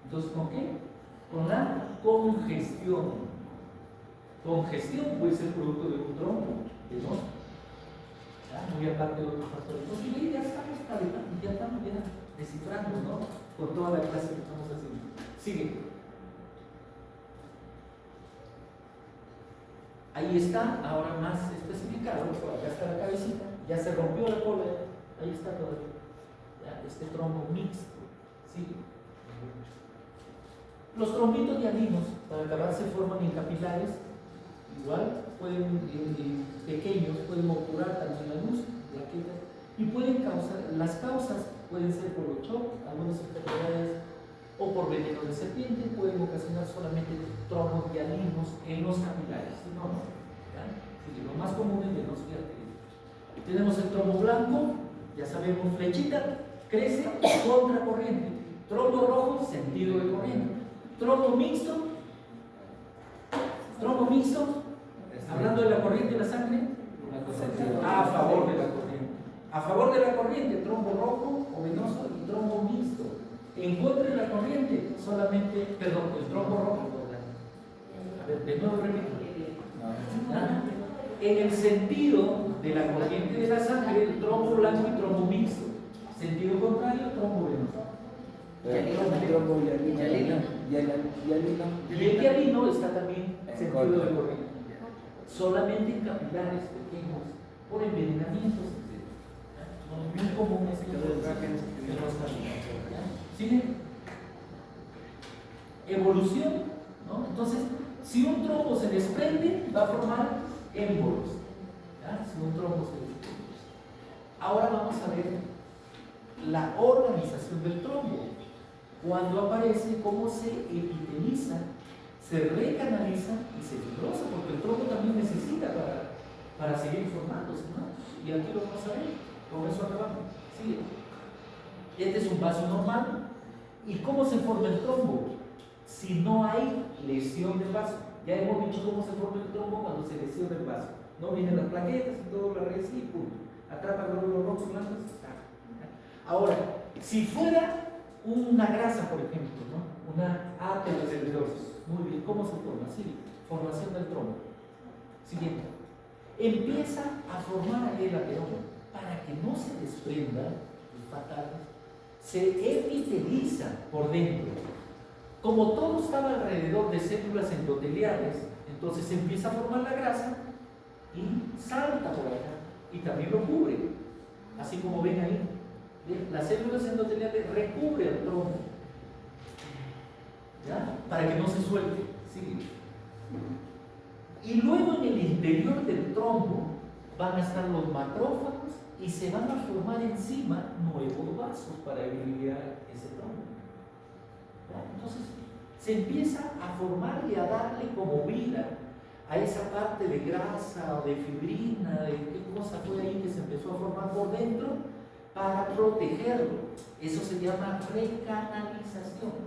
Entonces, ¿con qué? Con la congestión. Congestión puede ser producto de un trombo venoso. Muy aparte de otros factores. Entonces, ya estamos calentando, ya estamos descifrando, ¿no? Con toda la clase que estamos haciendo. Sigue. Ahí está, ahora más especificado. Acá está la cabecita, ya se rompió la cola, ahí está todavía. Ya, este trombo mixto. Sigue. Los trombitos dialinos, para acabar, se forman en capilares. Igual pueden, pequeños, pueden obturar también la luz, plaquetas, y pueden causar, las causas pueden ser por los shock, algunas enfermedades, o por veneno de serpiente, pueden ocasionar solamente trombos dialinos en los capilares, si no, lo más común es venoso y arterial. Tenemos el trombo blanco, ya sabemos, flechita, crece contra corriente, trombo rojo, sentido de corriente, trombo mixto, hablando de la corriente de la sangre, a favor de la corriente. A favor de la corriente, trombo rojo o venoso y trombo mixto. En contra de la corriente, solamente, perdón, el trombo rojo. De nuevo repito. ¿Ya? En el sentido de la corriente de la sangre, el trombo blanco y trombo mixto. Sentido contrario, trombo venoso. Y el hialino está también en sentido de corriente. Solamente en capilares pequeños, por envenenamientos, etc. Muy común es que los caminos. ¿Sigue? Evolución, ¿no? Entonces, si un trombo se desprende, va a formar émbolos. ¿Ya? Si un trombo se desprende. Ahora vamos a ver la organización del trombo. Cuando aparece, cómo se epiteliza, se recanaliza y se fibrosa, porque el trombo también necesita para seguir formándose, ¿no? Y aquí lo vamos a ver, con eso acabamos. Sigue. Este es un vaso normal. ¿Y cómo se forma el trombo? Si no hay lesión del vaso. Ya hemos dicho cómo se forma el trombo cuando se lesiona el vaso. No vienen las plaquetas y todo, la red y punto. Atrapa los rojos blancos. Ahora, si fuera una grasa, por ejemplo, ¿no? Una aterosclerosis. Muy bien, ¿cómo se forma? Sí, formación del trombo. Siguiente. Empieza a formar el ateroma para que no se desprenda, es fatal, se epiteliza por dentro. Como todo estaba alrededor de células endoteliales, entonces se empieza a formar la grasa y salta por acá y también lo cubre, así como ven ahí. ¿Bien? Las células endoteliales recubren el trombo, ¿ya? Para que no se suelte. ¿Sí? Y luego en el interior del trombo van a estar los macrófagos y se van a formar encima nuevos vasos para irrigar ese trombo. ¿Ya? Entonces se empieza a formar y a darle como vida a esa parte de grasa o de fibrina, de qué cosa fue ahí que se empezó a formar por dentro para protegerlo. Eso se llama recanalización.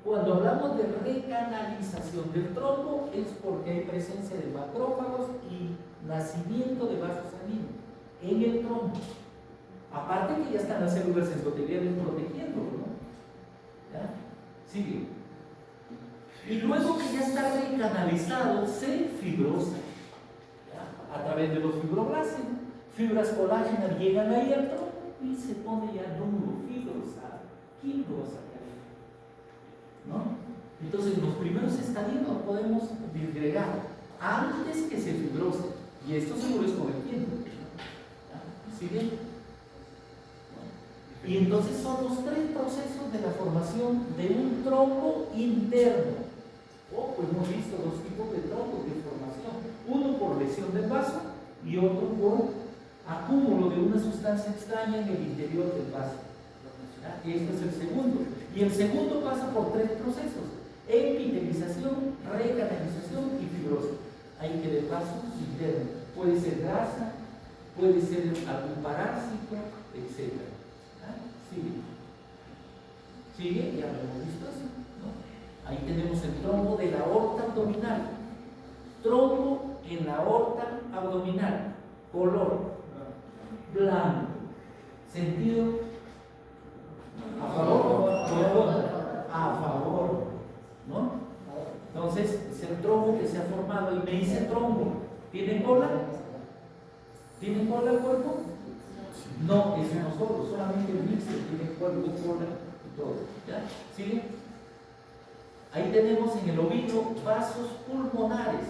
Cuando hablamos de recanalización del trombo es porque hay presencia de macrófagos y nacimiento de vasos sanguíneos en el trombo. Aparte que ya están las células endoteliales protegiéndolo, ¿no? ¿Ya? Sigue. Y luego que ya está recanalizado, se fibrosa. ¿Ya? A través de los fibroblastos, fibras colágenas llegan ahí al trombo y se pone ya duro, fibrosado, ¿no? Entonces, los primeros estadios los podemos disgregar antes que se fibrose, y esto se vuelve con el tiempo. ¿Sigue? Y entonces son los tres procesos de la formación de un trombo interno. Pues hemos visto dos tipos de trombos de formación: uno por lesión del vaso y otro por acúmulo de una sustancia extraña en el interior del vaso. Este es el segundo. Y el segundo pasa por tres procesos: epitelización, recanalización y fibrosis. Hay que de vaso interno. Puede ser grasa, puede ser algún parásito, etc. Sigue. Sigue, ya lo hemos visto eso, ¿no? Ahí tenemos el trombo de la aorta abdominal. Trombo en la aorta abdominal. Color blanco. Sentido a favor o en contra. A favor, ¿no? Entonces es el trombo que se ha formado. Y me dice trombo, ¿tiene cola? ¿Tiene cola el cuerpo? No, es uno solo, solamente el mixto tiene cuerpo, cola y todo. ¿Ya? ¿Sigue? Ahí tenemos en el ovículo vasos pulmonares.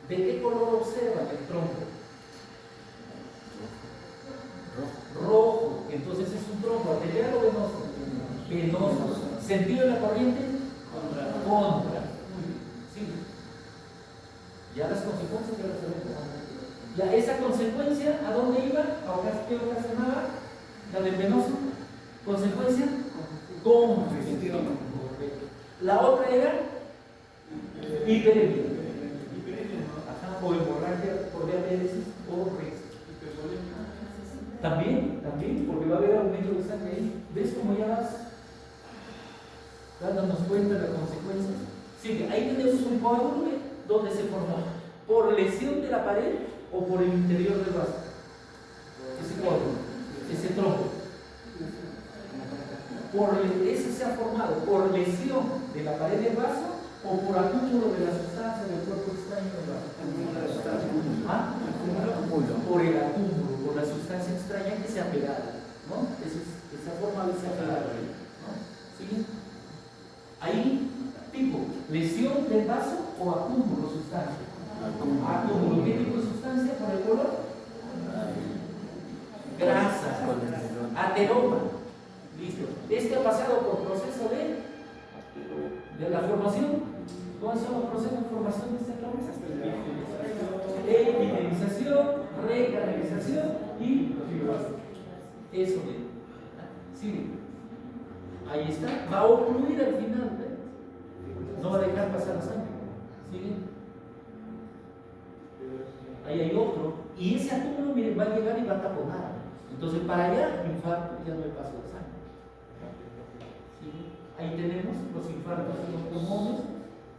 ¿De qué color observan el trombo? Rojo. Entonces es un trombo arterial o venoso. Venoso. ¿Sentido de la corriente? Contra. Sí. Ya las consecuencias ya las sabemos. Ya esa consecuencia, ¿a dónde iba? ¿Qué ocasionaba? La del venoso. Consecuencia, congestión. La otra era hiperemia. O hemorragia por diabetes o riesgo. También, porque va a haber aumento de sangre ahí. ¿Ves cómo ya vas dándonos cuenta de la consecuencia? Sí, ahí tenemos un coágulo donde se formó por lesión de la pared o por el interior del vaso. Ese coágulo, ese trombo. Ese se ha formado por lesión de la pared del vaso o por acúmulo de la sustancia del cuerpo extraño del vaso? ¿Ah? Por el acúmulo, por la sustancia extraña que se ha pegado, ¿no? Esa forma de se ha pegado ahí, ¿no? ¿Sí? Ahí, tipo, lesión del vaso o acúmulo de sustancia. Acúmulo. ¿Qué tipo de sustancia por el color? Grasa, ateroma. Listo. Este ha pasado por proceso de la formación. ¿Cuáles son los procesos de formación de esta cabeza? Epitelización, recanalización y fibrosis. Eso bien. Sigue. Ahí está. Va a ocluir al final. ¿Ves? No va a dejar pasar la sangre. Sigue. Ahí hay otro. Y ese acúmulo, miren, va a llegar y va a taponar. Entonces, para allá, infarto, ya no hay paso de sangre. ¿Sí? Ahí tenemos los infartos en los pulmones,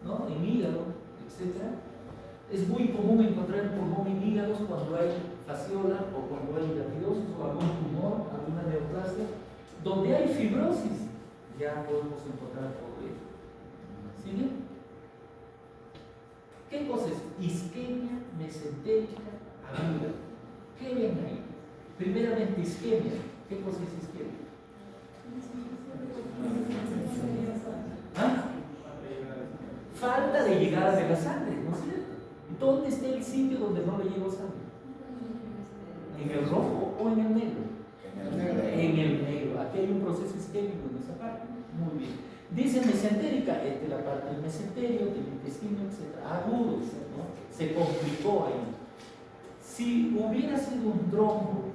¿no? En hígado, etc. Es muy común encontrar el pulmón en hígados cuando hay fasciola o cuando hay hidratidosis o algún tumor, alguna neoplasia. Donde hay fibrosis, ya podemos encontrar todo esto. ¿Sigue? ¿Qué cosa es? Isquemia mesentérica aguda. ¿Qué ven ahí? Primeramente, isquemia. ¿Qué cosa es isquemia? ¿Ah? Falta de llegada de la sangre, ¿no es cierto? ¿Dónde está el sitio donde no le llegó sangre? ¿En el rojo o en el negro? En el negro. Aquí hay un proceso isquémico en esa parte. Muy bien. Dice mesentérica, esta es la parte del mesenterio, del intestino, etc. Agudo, ¿no? Se complicó ahí. Si hubiera sido un trombo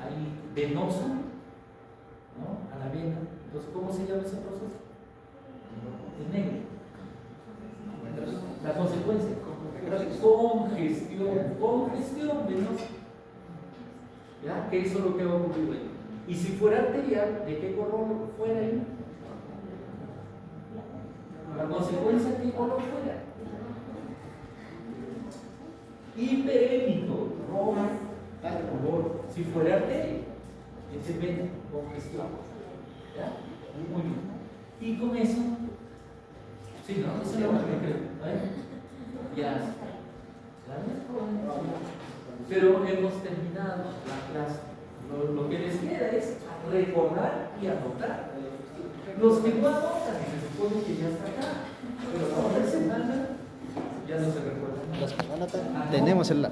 ahí venoso, ¿no? A la vena, entonces, ¿cómo se llama ese proceso? El negro. La consecuencia, congestión venosa. ¿Ya? Que eso es lo que va a ocurrir ahí. Y si fuera arterial, ¿de qué color fuera ahí? La consecuencia, ¿qué color fuera? Hiperémico, rojo, color. Si fuera arteria, ese vena, congestión. ¿Ya? Muy bien. Y con eso, sí, ¿no? Eso es lo que creo. Ya. Pero hemos terminado la clase. Lo que les queda es recordar y anotar. Los que no anotan, se supone que ya está acá. Pero la otra semana ya no se recuerda. Los que van a anotar, tenemos el